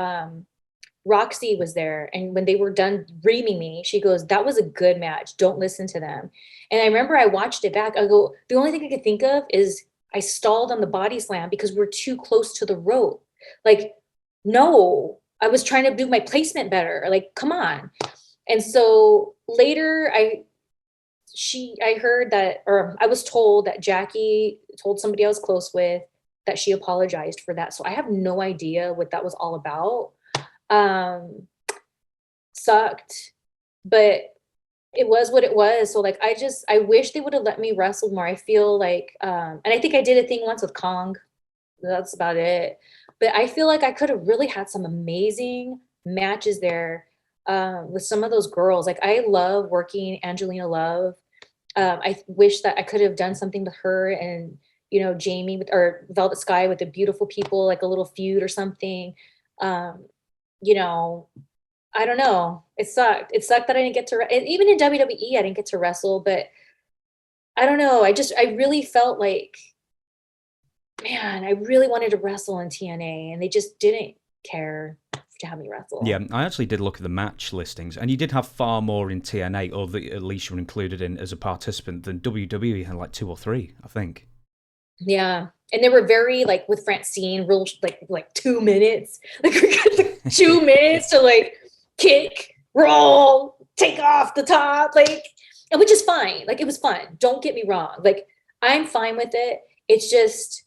Roxy was there. And when they were done reaming me, she goes, that was a good match. Don't listen to them. And I remember I watched it back. I go, the only thing I could think of is I stalled on the body slam because we're too close to the rope. Like, no, I was trying to do my placement better. Like, come on. And so later I heard that, or I was told that Jackie told somebody I was close with that she apologized for that. So I have no idea what that was all about. Sucked, but it was what it was. So like, I wish they would have let me wrestle more. I feel like, and I think I did a thing once with Kong. That's about it. But I feel like I could have really had some amazing matches there with some of those girls. Like I love working Angelina Love. I wish that I could have done something with her and, you know, Jamie or Velvet Sky with the beautiful people, like a little feud or something. You know, I don't know. It sucked. It sucked that I didn't get to, even in WWE, I didn't get to wrestle, but I don't know. I really felt like, man, I really wanted to wrestle in TNA and they just didn't care to have me wrestle. Yeah, I actually did look at the match listings, and you did have far more in TNA, or at least you were included in as a participant, than WWE had, like 2 or 3, I think. Yeah. And they were very like with Francine, real like 2 minutes. Like we got like 2 minutes to like kick, roll, take off the top, like, and which is fine. Like it was fun. Don't get me wrong. Like I'm fine with it. It's just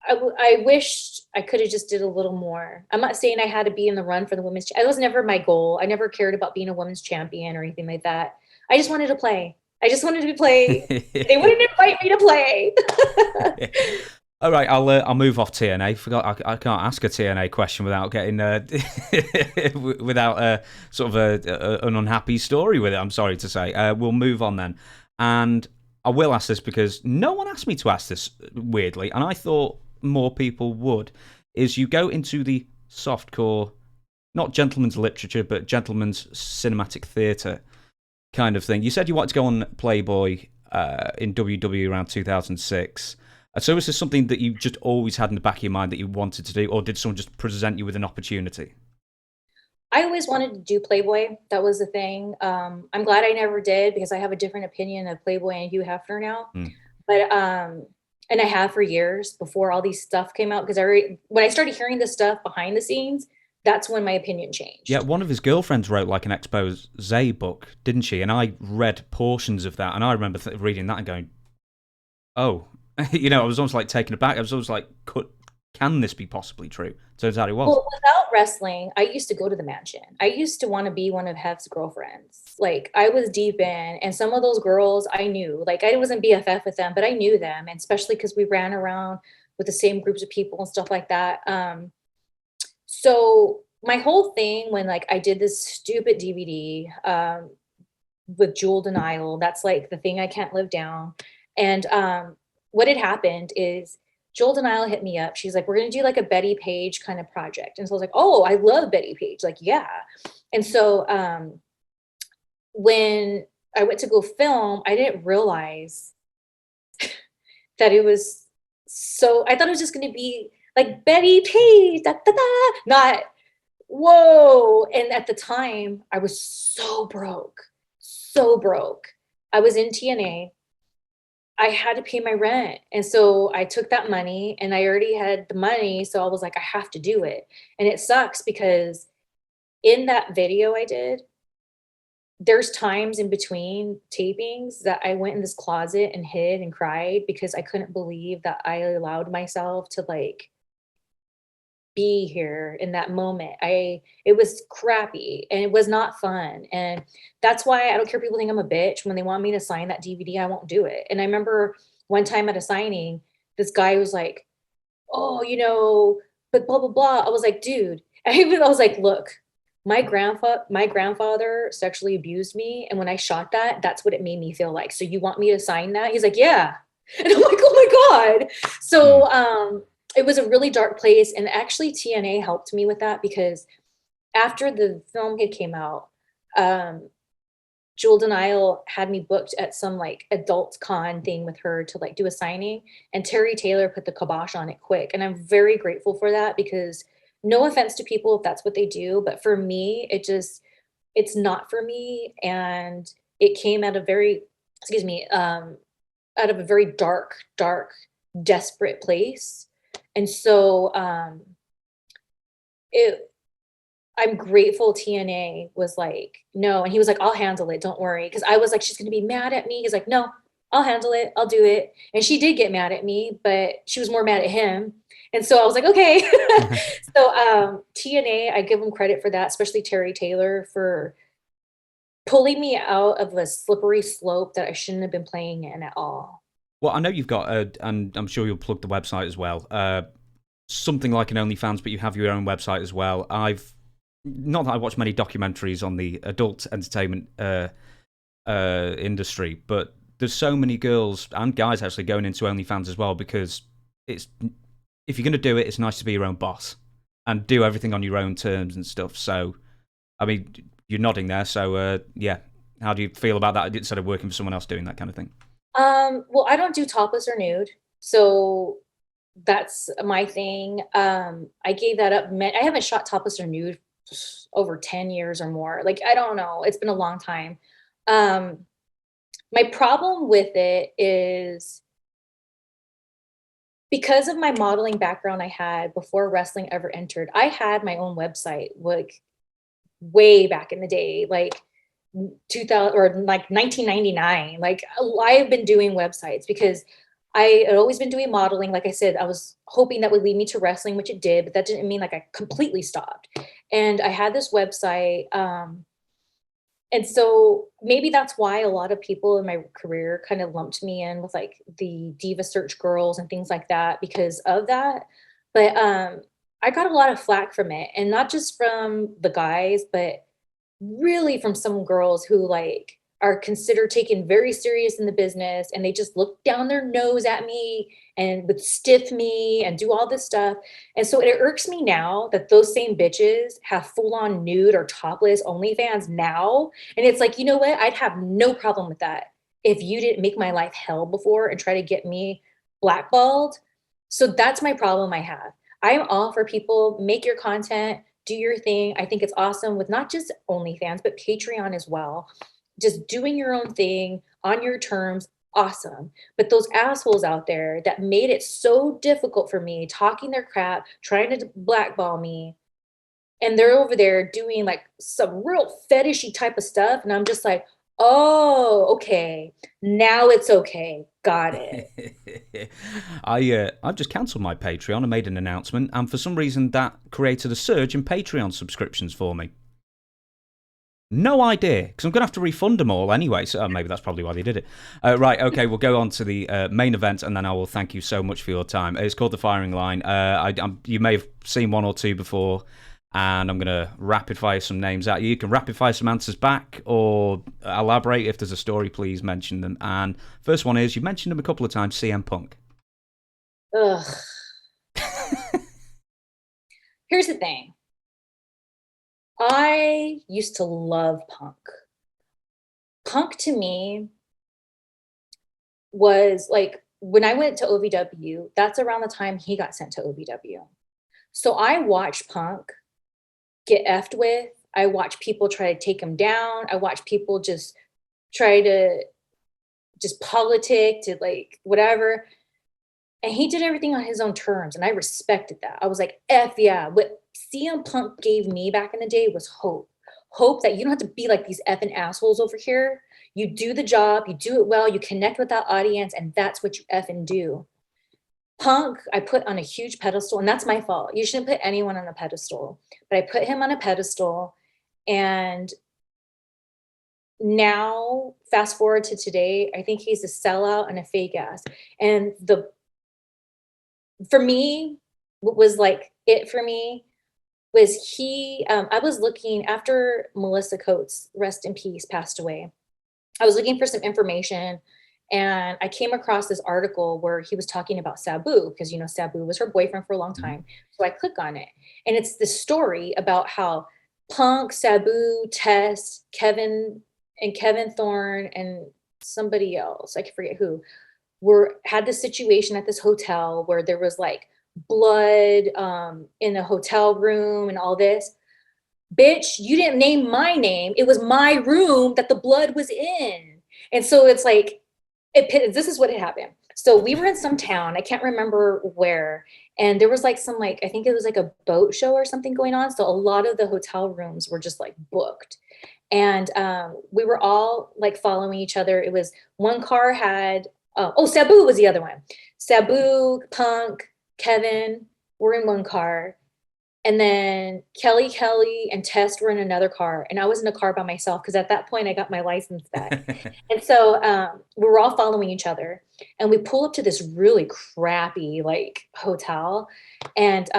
I wished I could have just did a little more. I'm not saying I had to be in the run for the women's. It was never my goal. I never cared about being a women's champion or anything like that. I just wanted to play. I just wanted to play. They wouldn't invite me to play. All right, I'll move off TNA. Forgot I can't ask a TNA question without getting without sort of an unhappy story with it. I'm sorry to say. We'll move on then, and I will ask this because no one asked me to ask this, weirdly, and I thought more people would. Is you go into the softcore, not gentleman's literature, but gentleman's cinematic theatre kind of thing. You said you wanted to go on Playboy in WWE around 2006. So is this something that you just always had in the back of your mind that you wanted to do, or did someone just present you with an opportunity? I always wanted to do Playboy. That was the thing. I'm glad I never did because I have a different opinion of Playboy and Hugh Hefner now. But and I have for years before all these stuff came out because when I started hearing this stuff behind the scenes, that's when my opinion changed. Yeah, one of his girlfriends wrote like an expose book, didn't she? And I read portions of that, and I remember reading that and going, "Oh." You know, I was almost like taken aback. I was almost like, can this be possibly true? Turns out it was. Well, without wrestling, I used to go to the mansion. I used to want to be one of Hef's girlfriends. Like, I was deep in, and some of those girls I knew. Like, I wasn't BFF with them, but I knew them, and especially because we ran around with the same groups of people and stuff like that. So my whole thing when, like, I did this stupid DVD with Jewel Denial, that's, like, the thing I can't live down. And what had happened is Jewel Denial hit me up. She's like, we're going to do like a Betty Page kind of project. And so I was like, oh, I love Betty Page. Like, yeah. And so when I went to go film, I didn't realize that it was I thought it was just going to be like Betty Page, da, da, da, not, whoa. And at the time I was so broke. I was in TNA. I had to pay my rent. And so I took that money and I already had the money. So I was like, I have to do it. And it sucks because in that video I did, there's times in between tapings that I went in this closet and hid and cried because I couldn't believe that I allowed myself to like be here in that moment. It was crappy and it was not fun. And that's why I don't care if people think I'm a bitch. When they want me to sign that DVD, I won't do it. And I remember one time at a signing, this guy was like, oh, you know, but blah, blah, blah. I was like, dude, I was like, look, my grandfather sexually abused me. And when I shot that, that's what it made me feel like. So you want me to sign that? He's like, yeah. And I'm like, oh my God. So, it was a really dark place. And actually TNA helped me with that, because after the film had came out, Jewel Denial had me booked at some like adult con thing with her to like do a signing, and Terry Taylor put the kibosh on it quick. And I'm very grateful for that, because no offense to people if that's what they do, but for me, it's not for me. And it came at a very, excuse me, out of a very dark, desperate place. And so it I'm grateful TNA was like, no. And he was like, I'll handle it. Don't worry. Cause I was like, she's going to be mad at me. He's like, no, I'll handle it. I'll do it. And she did get mad at me, but she was more mad at him. And so I was like, okay. So TNA, I give them credit for that, especially Terry Taylor, for pulling me out of a slippery slope that I shouldn't have been playing in at all. Well, I know you've got, and I'm sure you'll plug the website as well, something like an OnlyFans, but you have your own website as well. Not that I watch many documentaries on the adult entertainment industry, but there's so many girls and guys actually going into OnlyFans as well, because if you're going to do it, it's nice to be your own boss and do everything on your own terms and stuff. So, I mean, you're nodding there. So, yeah, how do you feel about that instead of working for someone else doing that kind of thing? Well, I don't do topless or nude, so that's my thing. I gave that up. I haven't shot topless or nude over 10 years or more. Like, I don't know. It's been a long time. My problem with it is because of my modeling background I had before wrestling ever entered. I had my own website, like way back in the day, like 2000 or like 1999. Like, I have been doing websites because I had always been doing modeling. Like I said, I was hoping that would lead me to wrestling, which it did, but that didn't mean like I completely stopped. And I had this website. And so maybe that's why a lot of people in my career kind of lumped me in with like the diva search girls and things like that because of that. But I got a lot of flack from it, and not just from the guys, but really from some girls who like are considered taken very serious in the business, and they just look down their nose at me and would stiff me and do all this stuff. And so it irks me now that those same bitches have full on nude or topless OnlyFans now. And it's like, you know what? I'd have no problem with that if you didn't make my life hell before and try to get me blackballed. So that's my problem I have. I'm all for people, make your content, do your thing. I think it's awesome with not just OnlyFans, but Patreon as well. Just doing your own thing on your terms, awesome. But those assholes out there that made it so difficult for me, talking their crap, trying to blackball me, and they're over there doing like some real fetishy type of stuff. And I'm just like, oh, okay. Now it's okay. Got it. I've just cancelled my Patreon and made an announcement, and for some reason that created a surge in Patreon subscriptions for me. No idea, because I'm going to have to refund them all anyway, so maybe that's probably why they did it. Right, okay, we'll go on to the main event, and then I will thank you so much for your time. It's called The Firing Line. You may have seen one or two before, and I'm going to rapid fire some names at you. You can rapid fire some answers back, or elaborate. If there's a story, please mention them. And first one is, you mentioned him a couple of times, CM Punk. Ugh. Here's the thing. I used to love Punk. Punk to me was like, when I went to OVW, that's around the time he got sent to OVW. So I watched Punk get effed with. I watched people try to take him down. I watched people just try to just politic to like whatever. And he did everything on his own terms. And I respected that. I was like, F yeah. What CM Punk gave me back in the day was hope. Hope that you don't have to be like these effing assholes over here. You do the job, you do it well, you connect with that audience, and that's what you effing do. Punk, I put on a huge pedestal, and that's my fault. You shouldn't put anyone on a pedestal. But I put him on a pedestal, and now, fast forward to today, I think he's a sellout and a fake ass. And for me, what was like it for me was I was looking after Melissa Coates, rest in peace, passed away. I was looking for some information, And I came across this article where he was talking about Sabu, because, you know, Sabu was her boyfriend for a long Mhm. time. So I click on it. And it's this story about how Punk, Sabu, Test, Kevin Thorne, and somebody else, I can forget who, had this situation at this hotel where there was like blood in a hotel room and all this. Bitch, you didn't name my name. It was my room that the blood was in. And so it's like, this is what had happened. So we were in some town, I can't remember where, and there was like some, like, I think it was like a boat show or something going on. So a lot of the hotel rooms were just like booked. And we were all like following each other. It was one car had, Sabu was the other one. Sabu, Punk, Kevin were in one car. And then Kelly and Test were in another car, and I was in a car by myself because at that point I got my license back. And so we were all following each other, and we pull up to this really crappy like hotel, and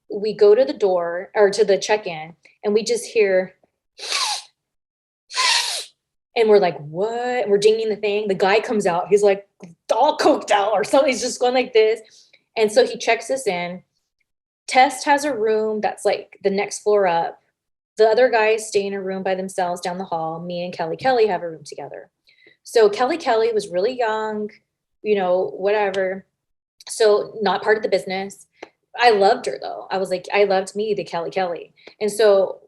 we go to the door or to the check-in, and we just hear, and we're like, what? We're dinging the thing. The guy comes out. He's like all coked out or something. He's just going like this, and so he checks us in. Test has a room that's like the next floor up. The other guys stay in a room by themselves down the hall. Me and Kelly have a room together. So Kelly was really young, you know, whatever. So not part of the business. I loved her though. I was like, I loved me, the Kelly. And so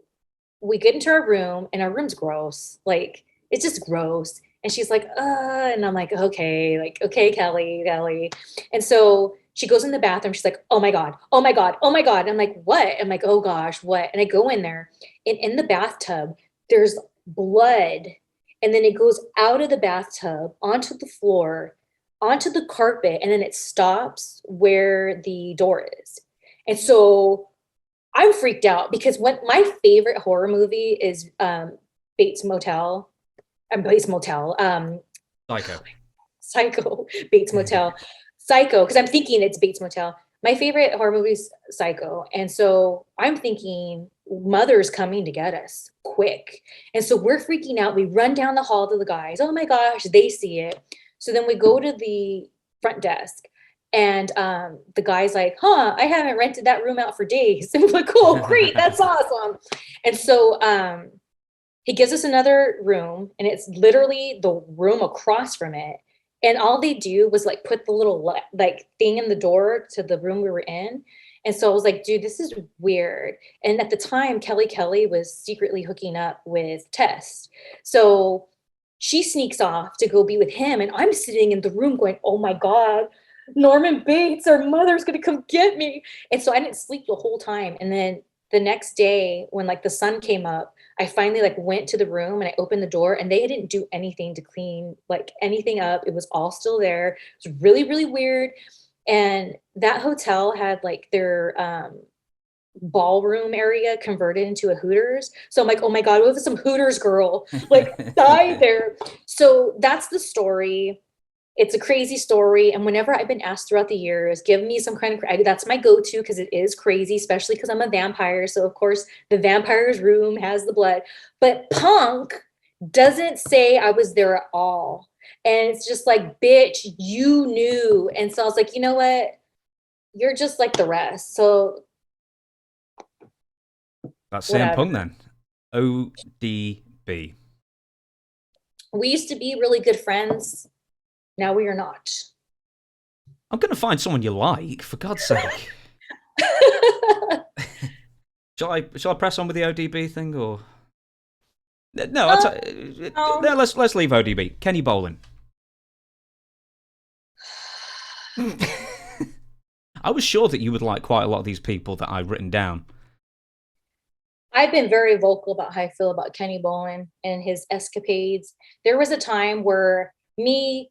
we get into our room, and our room's gross. Like, it's just gross. And she's like, and I'm like, okay, like, okay, Kelly. And so she goes in the bathroom. She's like, oh my God, oh my God, oh my God. And I'm like, what? I'm like, oh gosh, what? And I go in there, and in the bathtub, there's blood. And then it goes out of the bathtub onto the floor, onto the carpet, and then it stops where the door is. And so I'm freaked out because my favorite horror movie is Bates Motel. Bates Motel. Psycho. Psycho. Bates Motel. Psycho, because I'm thinking it's Bates Motel. My favorite horror movie is Psycho. And so I'm thinking mother's coming to get us quick. And so we're freaking out. We run down the hall to the guys. Oh my gosh, they see it. So then we go to the front desk. And the guy's like, I haven't rented that room out for days. And we're like, oh, great, that's awesome. And so he gives us another room, and it's literally the room across from it. And all they do was like put the little like thing in the door to the room we were in. And so I was like, dude, this is weird. And at the time, Kelly was secretly hooking up with Tess. So she sneaks off to go be with him. And I'm sitting in the room going, oh my God, Norman Bates, our mother's going to come get me. And so I didn't sleep the whole time. And then the next day when like the sun came up, I finally like went to the room and I opened the door, and they didn't do anything to clean like anything up. It was all still there. It was really, really weird. And that hotel had like their ballroom area converted into a Hooters. So I'm like, oh my God, what if some Hooters girl like died there? So that's the story. It's a crazy story. And whenever I've been asked throughout the years, give me some kind of, that's my go-to because it is crazy, especially because I'm a vampire. So of course the vampire's room has the blood, but Punk doesn't say I was there at all. And it's just like, bitch, you knew. And so I was like, you know what? You're just like the rest. So That's CM whatever. Punk then. ODB. We used to be really good friends. Now we are not. I'm going to find someone you like, for God's sake. Shall I press on with the ODB thing, or no? No. No, let's leave ODB. Kenny Bolin. I was sure that you would like quite a lot of these people that I've written down. I've been very vocal about how I feel about Kenny Bolin and his escapades. There was a time where me,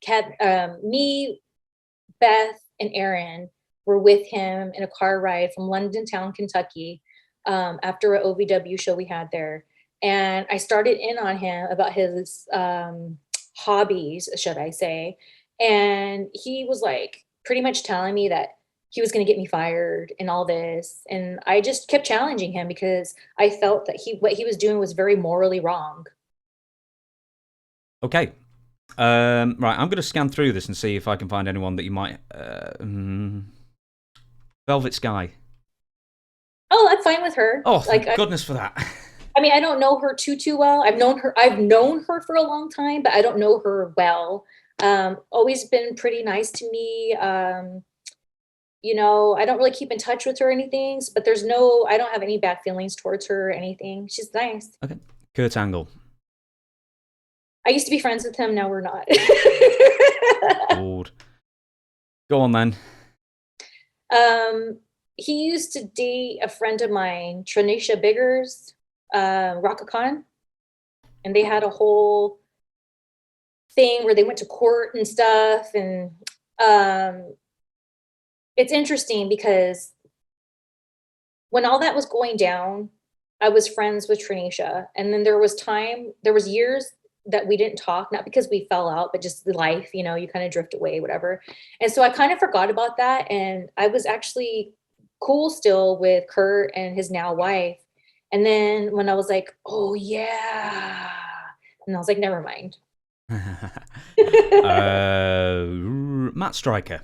Beth, and Aaron were with him in a car ride from London Town, Kentucky, after an OVW show we had there. And I started in on him about his hobbies, should I say. And he was like pretty much telling me that he was going to get me fired and all this. And I just kept challenging him because I felt that what he was doing was very morally wrong. Okay, Right, I'm going to scan through this and see if I can find anyone that you might. Velvet Sky. Oh, I'm fine with her. Oh, Like, thank goodness for that. I mean, I don't know her too well. I've known her for a long time, but I don't know her well. Always been pretty nice to me. I don't really keep in touch with her or anything, but I don't have any bad feelings towards her or anything. She's nice. Okay. Kurt Angle. I used to be friends with him. Now we're not. Lord. Go on then. He used to date a friend of mine, Tranisha Biggers, Rockacan, and they had a whole thing where they went to court and stuff. And it's interesting because when all that was going down, I was friends with Tranisha, and then there was years that we didn't talk, not because we fell out, but just the life, you kind of drift away, whatever. And so I kind of forgot about that. And I was actually cool still with Kurt and his now wife. And then when I was like, oh yeah, and I was like, never mind. Matt Striker.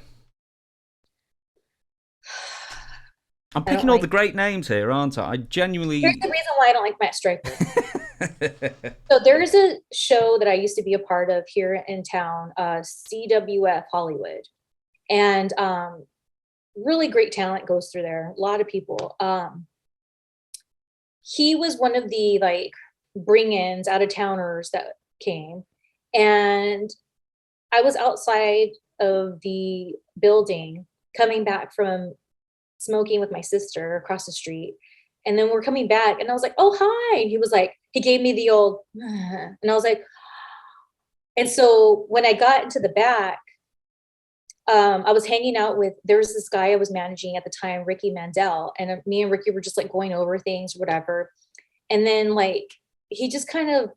I'm picking all the great names here, aren't I? I genuinely. Here's the reason why I don't like Matt Striker. So there's a show that I used to be a part of here in town, CWF Hollywood, and really great talent goes through there. A lot of people. He was one of the bring-ins, out of towners that came, and I was outside of the building coming back from smoking with my sister across the street. And then we're coming back and I was like, oh, hi. And he gave me the old, and I was like, and so when I got into the back, I was hanging out there was this guy I was managing at the time, Ricky Mandel, and me and Ricky were just going over things, whatever. And then he just kind of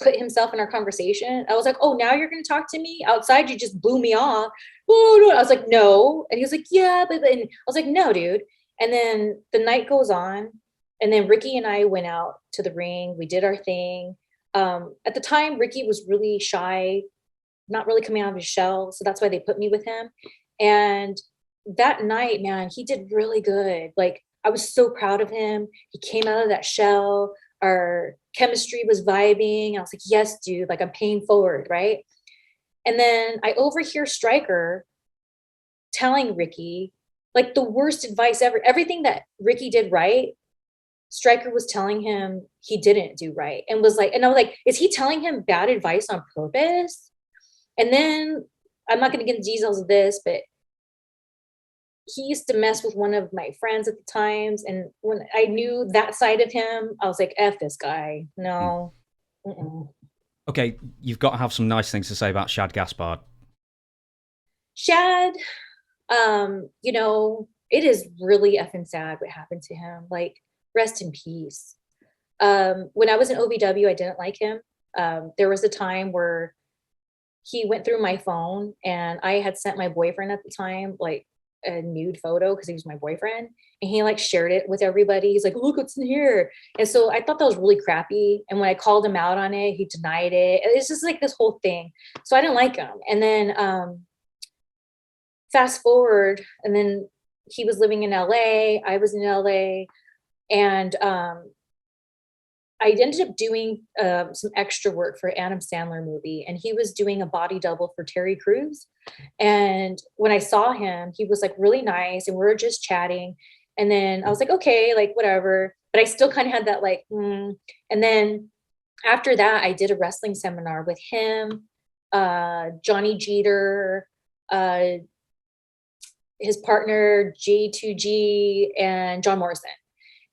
put himself in our conversation. I was like, oh, now you're going to talk to me outside? You just blew me off. Oh, no. I was like, no. And he was like, yeah, but I was like, no, dude. And then the night goes on. And then Ricky and I went out to the ring. We did our thing. At the time, Ricky was really shy, not really coming out of his shell. So that's why they put me with him. And that night, man, he did really good. I was so proud of him. He came out of that shell. Our chemistry was vibing. I was like, yes, dude, I'm paying forward, right? And then I overhear Stryker telling Ricky, the worst advice ever. Everything that Ricky did right, Stryker was telling him he didn't do right. And and I was like, is he telling him bad advice on purpose? And then, I'm not going to get into details of this, but he used to mess with one of my friends at the times. And when I knew that side of him, I was like, F this guy. No. Okay, you've got to have some nice things to say about Shad Gaspard. Shad, it is really effing sad what happened to him. Rest in peace. When I was in OVW, I didn't like him. There was a time where he went through my phone, and I had sent my boyfriend at the time, a nude photo because he was my boyfriend, and he shared it with everybody. He's like, look what's in here. And so I thought that was really crappy. And when I called him out on it, he denied it. It's just this whole thing. So I didn't like him. And then fast forward, and then he was living in LA. I was in LA, and I ended up doing some extra work for Adam Sandler movie, and he was doing a body double for Terry Crews. And when I saw him, he was really nice, and we were just chatting. And then I was like, okay, whatever. But I still kind of had that And then after that, I did a wrestling seminar with him, Johnny Jeter, his partner J2G, and John Morrison.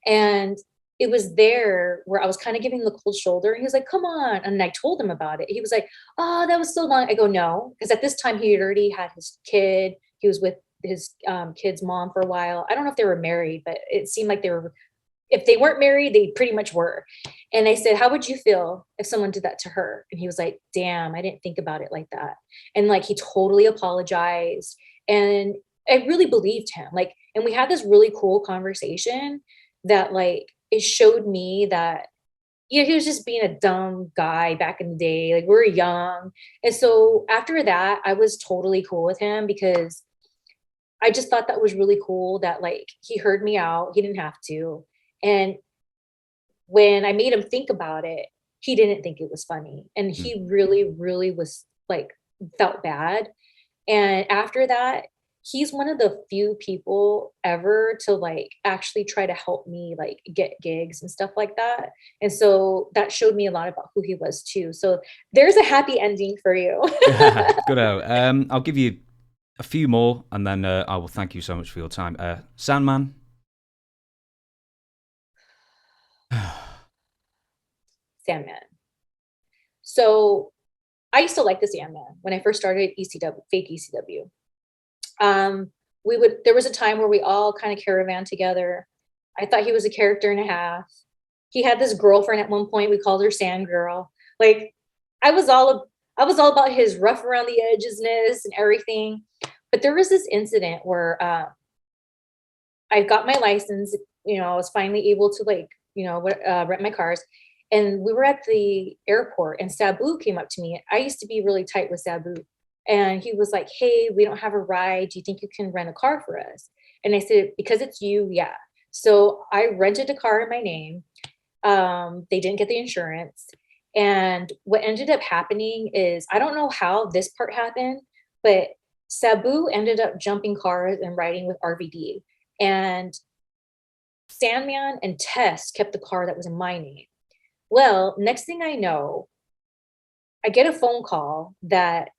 And it was there where I was kind of giving the cold shoulder. He was like, come on. And I told him about it. He was like, oh, that was so long. I go, no. Because at this time he had already had his kid. He was with his kid's mom for a while. I don't know if they were married, but it seemed like if they weren't married, they pretty much were. And I said, how would you feel if someone did that to her? And he was like, damn, I didn't think about it like that. And he totally apologized. And I really believed him. And we had this really cool conversation that it showed me that Yeah, he was just being a dumb guy back in the day. Like we were young. And so after that, I was totally cool with him because I just thought that was really cool that like he heard me out. He didn't have to. And when I made him think about it, he didn't think it was funny. And Mm. he really, really was like felt bad. And after that, he's one of the few people ever to like actually try to help me like get gigs and stuff like that. And so that showed me a lot about who he was too. So there's a happy ending for you. Good. I'll give you a few more, and then I will thank you so much for your time. Sandman. Sandman. So I used to like the Sandman when I first started ECW, fake ECW. There was a time where we all kind of caravan together. I thought he was a character and a half. He had this girlfriend at one point. We called her Sand Girl. Like I was all I was all about his rough around the edgesness and everything. But there was this incident where I got my license. I was finally able to like rent my cars. And we were at the airport, and Sabu came up to me. I used to be really tight with Sabu, and he was like, "Hey, we don't have a ride. Do you think you can rent a car for us?" And I said, "Because it's you, yeah." So I rented a car in my name. They didn't get the insurance. And what ended up happening is, I don't know how this part happened, but Sabu ended up jumping cars and riding with RVD. And Sandman and Tess kept the car that was in my name. Well, next thing I know, I get a phone call that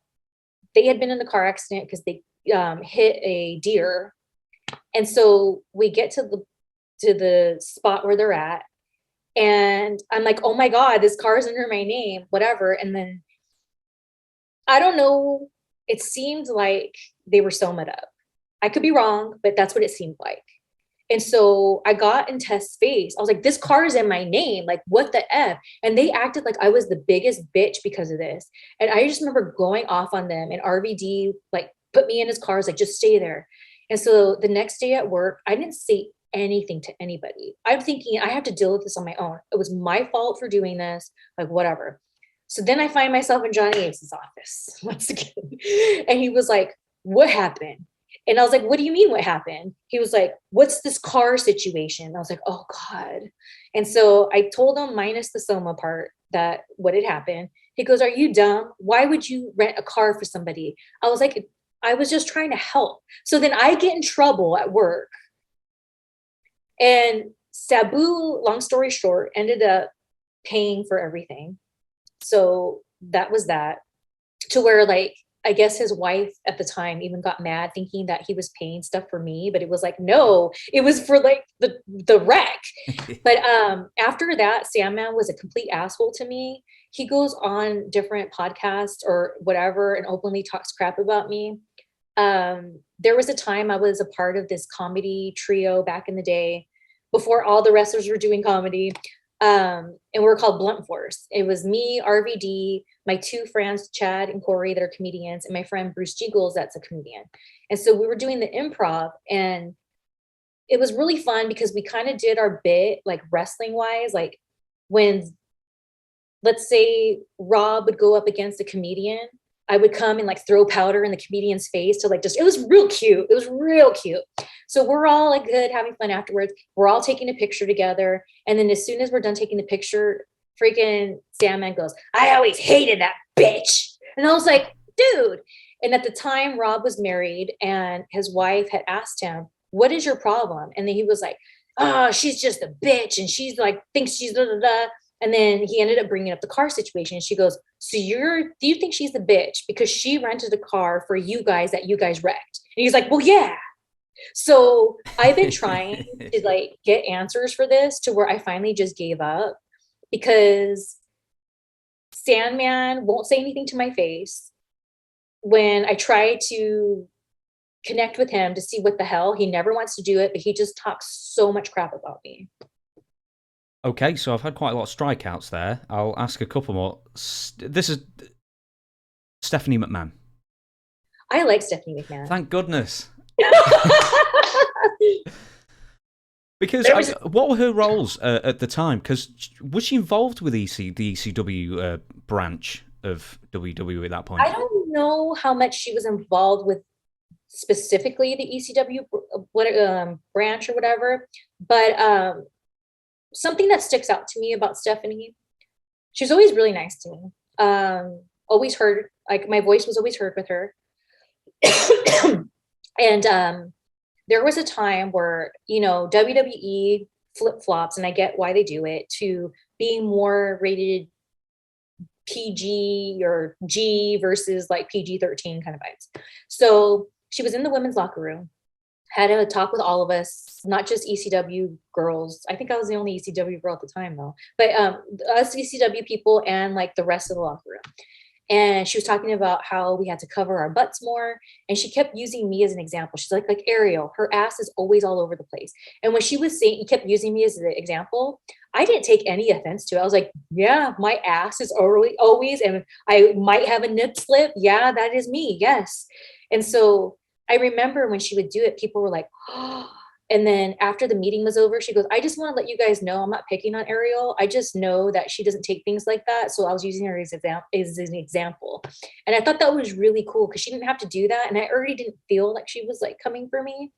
they had been in a car accident because they hit a deer. And so we get to the spot where they're at, and I'm like, oh my God, this car is under my name, whatever. And then I don't know, it seemed like they were sewing it up. I could be wrong, but that's what it seemed like. And so I got in Tess' face. I was like, this car is in my name. Like, what the F? And they acted like I was the biggest bitch because of this. And I just remember going off on them, and RVD like put me in his car. I was like, just stay there. And so the next day at work, I didn't say anything to anybody. I'm thinking I have to deal with this on my own. It was my fault for doing this, like whatever. So then I find myself in Johnny Ace's office once again. And he was like, what happened? And I was like, what do you mean what happened? He was like, what's this car situation? I was like, oh God. And so I told him, minus the Soma part, that what had happened. He goes, are you dumb? Why would you rent a car for somebody? I was like, I was just trying to help. So then I get in trouble at work. And Sabu, long story short, ended up paying for everything. So that was that. To where like, I guess his wife at the time even got mad thinking that he was paying stuff for me, but it was like, no, it was for like the wreck. But after that, Sandman was a complete asshole to me. He goes on different podcasts or whatever and openly talks crap about me. There was a time I was a part of this comedy trio back in the day before all the wrestlers were doing comedy. And we were called Blunt Force. It was me, RVD, my two friends, Chad and Corey, that are comedians, and my friend Bruce Jiggles, that's a comedian. And so we were doing the improv, and it was really fun because we kind of did our bit like wrestling wise, like when, let's say, Rob would go up against a comedian, I would come and like throw powder in the comedian's face to like just, it was real cute. It was real cute. So we're all like good, having fun afterwards. We're all taking a picture together. And then as soon as we're done taking the picture, freaking Sandman goes, I always hated that bitch. And I was like, dude. And at the time, Rob was married, and his wife had asked him, what is your problem? And then he was like, oh, she's just a bitch. And she's like, thinks she's da da da. And then he ended up bringing up the car situation. And she goes, so do you think she's the bitch because she rented a car for you guys that you guys wrecked? And he's like, well, yeah. So I've been trying to like get answers for this to where I finally just gave up because Sandman won't say anything to my face. When I try to connect with him to see what the hell, he never wants to do it, but he just talks so much crap about me. Okay, so I've had quite a lot of strikeouts there. I'll ask a couple more. This is Stephanie McMahon. I like Stephanie McMahon. Thank goodness. Because There was what were her roles at the time? Because was she involved with the ECW branch of WWE at that point? I don't know how much she was involved with specifically the ECW branch or whatever, but something that sticks out to me about Stephanie, she was always really nice to me. Always heard, like my voice was always heard with her. And there was a time where, you know, WWE flip-flops, and I get why they do it, to being more rated PG or G versus like PG-13 kind of vibes. So she was in the women's locker room, had a talk with all of us, not just ECW girls. I think I was the only ECW girl at the time though, but us ECW people and like the rest of the locker room. And she was talking about how we had to cover our butts more. And she kept using me as an example. She's like Ariel, her ass is always all over the place. And when she was saying, he kept using me as an example, I didn't take any offense to it. I was like, yeah, my ass is always, and I might have a nip slip. Yeah, that is me. Yes. And so I remember when she would do it, people were like, oh. And then after the meeting was over, she goes, I just want to let you guys know I'm not picking on Ariel. I just know that she doesn't take things like that. So I was using her as an example. And I thought that was really cool because she didn't have to do that. And I already didn't feel like she was like coming for me.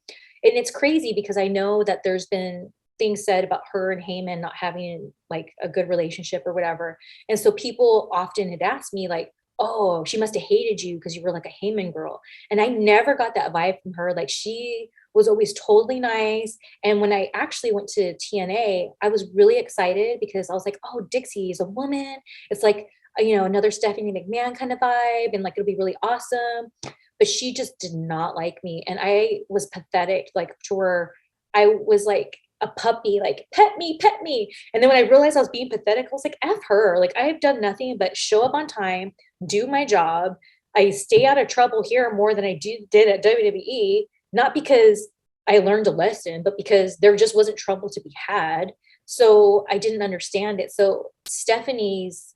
And it's crazy because I know that there's been things said about her and Heyman not having like a good relationship or whatever. And so people often had asked me like, oh, she must have hated you because you were like a Heyman girl. And I never got that vibe from her. Like she was always totally nice. And when I actually went to TNA, I was really excited because I was like, oh, Dixie is a woman. It's like, you know, another Stephanie McMahon kind of vibe. And like, it'll be really awesome. But she just did not like me. And I was pathetic, like to where I was like a puppy, like pet me, pet me. And then when I realized I was being pathetic, I was like, F her. Like I have done nothing but show up on time, do my job. I stay out of trouble here more than I did at WWE, not because I learned a lesson, but because there just wasn't trouble to be had. So I didn't understand it. So Stephanie's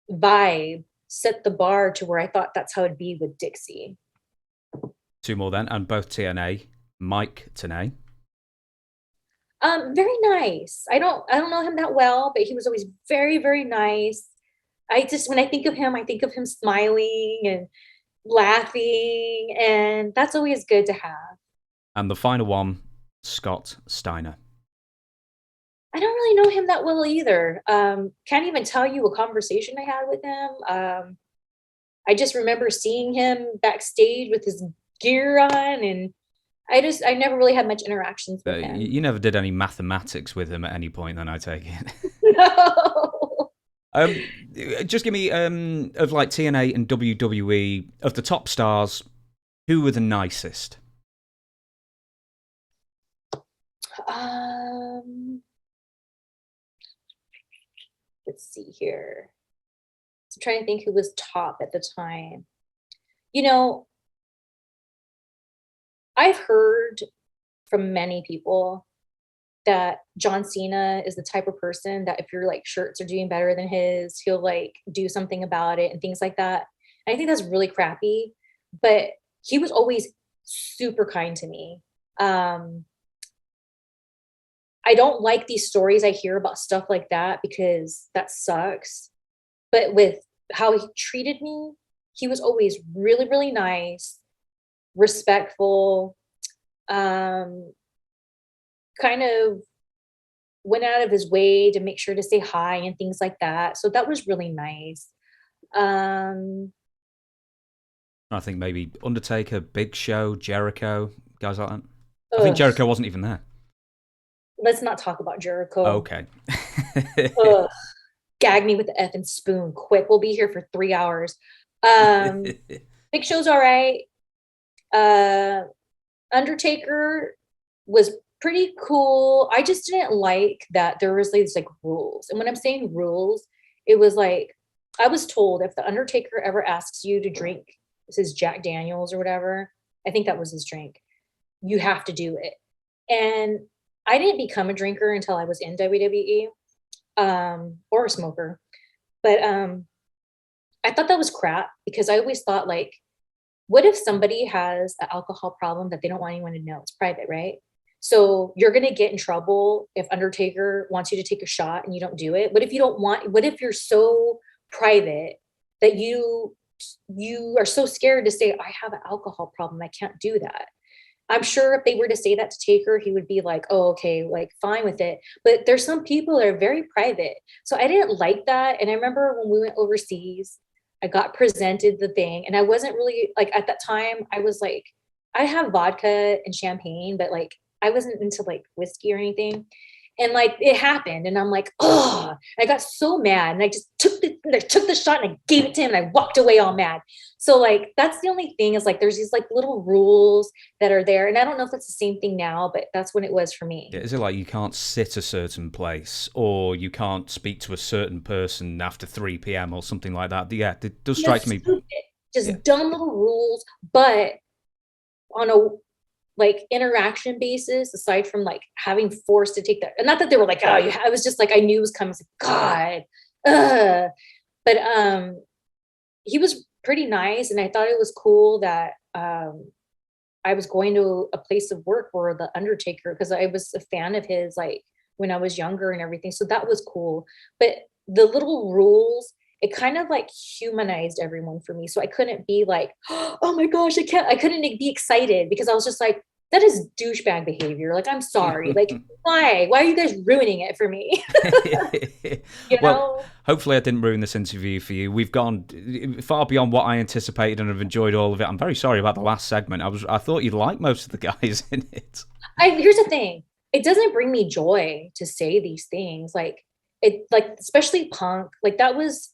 vibe set the bar to where I thought that's how it'd be with Dixie. Two more then, and both TNA. Mike Tenay. Very nice. I don't know him that well, but he was always very, very nice. When I think of him, I think of him smiling and laughing, and that's always good to have. And the final one, Scott Steiner. I don't really know him that well either. Can't even tell you a conversation I had with him. I just remember seeing him backstage with his gear on, and I never really had much interactions with him. You never did any mathematics with him at any point, then I take it. No. Just give me of like TNA and WWE of the top stars, who were the nicest? Let's see here. I'm trying to think who was top at the time. You know, I've heard from many people that John Cena is the type of person that if your like shirts are doing better than his, he'll like do something about it and things like that. And I think that's really crappy, but he was always super kind to me. I don't like these stories I hear about stuff like that because that sucks. But with how he treated me, he was always really, really nice, respectful, kind of went out of his way to make sure to say hi and things like that. So that was really nice. I think maybe Undertaker, Big Show, Jericho, guys like that. I think Jericho wasn't even there. Let's not talk about Jericho. Okay. Gag me with the effing spoon quick. We'll be here for 3 hours. Big Show's all right. Undertaker was pretty cool. I just didn't like that there was these like rules. And when I'm saying rules, it was like, I was told if the Undertaker ever asks you to drink, this is Jack Daniels or whatever, I think that was his drink, you have to do it. And I didn't become a drinker until I was in WWE, or a smoker. But I thought that was crap because I always thought like, what if somebody has an alcohol problem that they don't want anyone to know? It's private, right? So you're going to get in trouble if Undertaker wants you to take a shot and you don't do it. What if you don't want, what if you're so private that you are so scared to say, I have an alcohol problem, I can't do that. I'm sure if they were to say that to Taker, he would be like, oh, okay, like fine with it. But there's some people that are very private. So I didn't like that. And I remember when we went overseas, I got presented the thing. And I wasn't really like, at that time, I was like, I have vodka and champagne, but like, I wasn't into like whiskey or anything. And like it happened, and I'm like, oh, I got so mad, and I just took the shot and I gave it to him, and I walked away all mad. So like that's the only thing is like there's these like little rules that are there, and I don't know if that's the same thing now, but that's when it was for me. Is it like you can't sit a certain place, or you can't speak to a certain person after 3 p.m. or something like that? Yeah, it does strike me. Stupid. Just dumb little rules, but on a like interaction basis, aside from like having forced to take that, and not that they were like, oh, I was just like, I knew it was coming. I was like, God, but he was pretty nice, and I thought it was cool that I was going to a place of work where the Undertaker, because I was a fan of his like when I was younger and everything, so that was cool. But the little rules, it kind of like humanized everyone for me. So I couldn't be like, oh my gosh, I couldn't be excited, because I was just like, that is douchebag behavior. Like, I'm sorry. Like, why are you guys ruining it for me? Well, hopefully I didn't ruin this interview for you. We've gone far beyond what I anticipated, and I've enjoyed all of it. I'm very sorry about the last segment. I thought you'd like most of the guys in it. Here's the thing. It doesn't bring me joy to say these things. Like, especially Punk, like that was,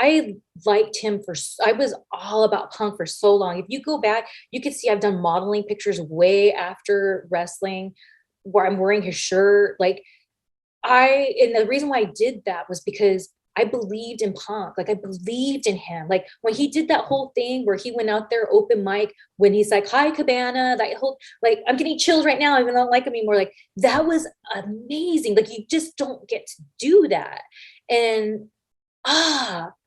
I liked him I was all about Punk for so long. If you go back, you can see I've done modeling pictures way after wrestling where I'm wearing his shirt. And the reason why I did that was because I believed in Punk. Like I believed in him. Like when he did that whole thing where he went out there open mic, when he's like, hi Cabana, that whole, like, I'm getting chills right now. I even don't like him anymore. Like that was amazing. Like you just don't get to do that. And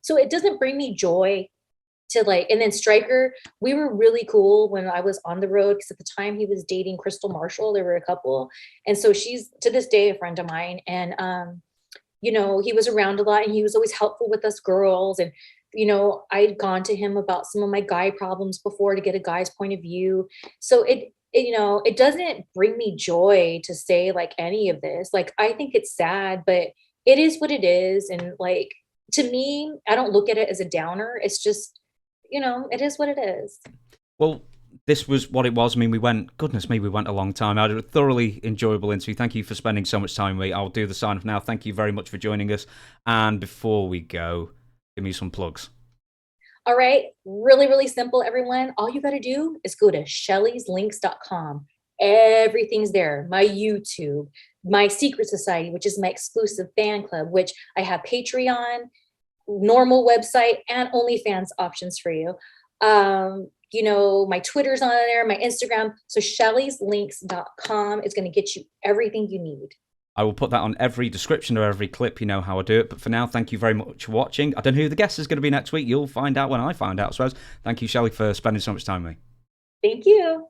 so it doesn't bring me joy to like, and then Stryker, we were really cool when I was on the road, because at the time he was dating Crystal Marshall. There were a couple. And so she's to this day a friend of mine. And, he was around a lot, and he was always helpful with us girls. And, I'd gone to him about some of my guy problems before to get a guy's point of view. So it doesn't bring me joy to say like any of this. Like, I think it's sad, but it is what it is. And like, to me, I don't look at it as a downer. It's just, it is what it is. Well, this was what it was. I mean, we went a long time. I had a thoroughly enjoyable interview. Thank you for spending so much time with me. I'll do the sign off now. Thank you very much for joining us. And before we go, give me some plugs. All right. Really, really simple, everyone. All you got to do is go to shellyslinks.com. Everything's there. My YouTube, my Secret Society, which is my exclusive fan club, which I have Patreon, normal website, and OnlyFans options for you. My Twitter's on there, my Instagram. So shellyslinks.com is going to get you everything you need. I will put that on every description or every clip. You know how I do it. But for now, thank you very much for watching. I don't know who the guest is going to be next week. You'll find out when I find out, I suppose. Thank you, Shelly, for spending so much time with me. Thank you.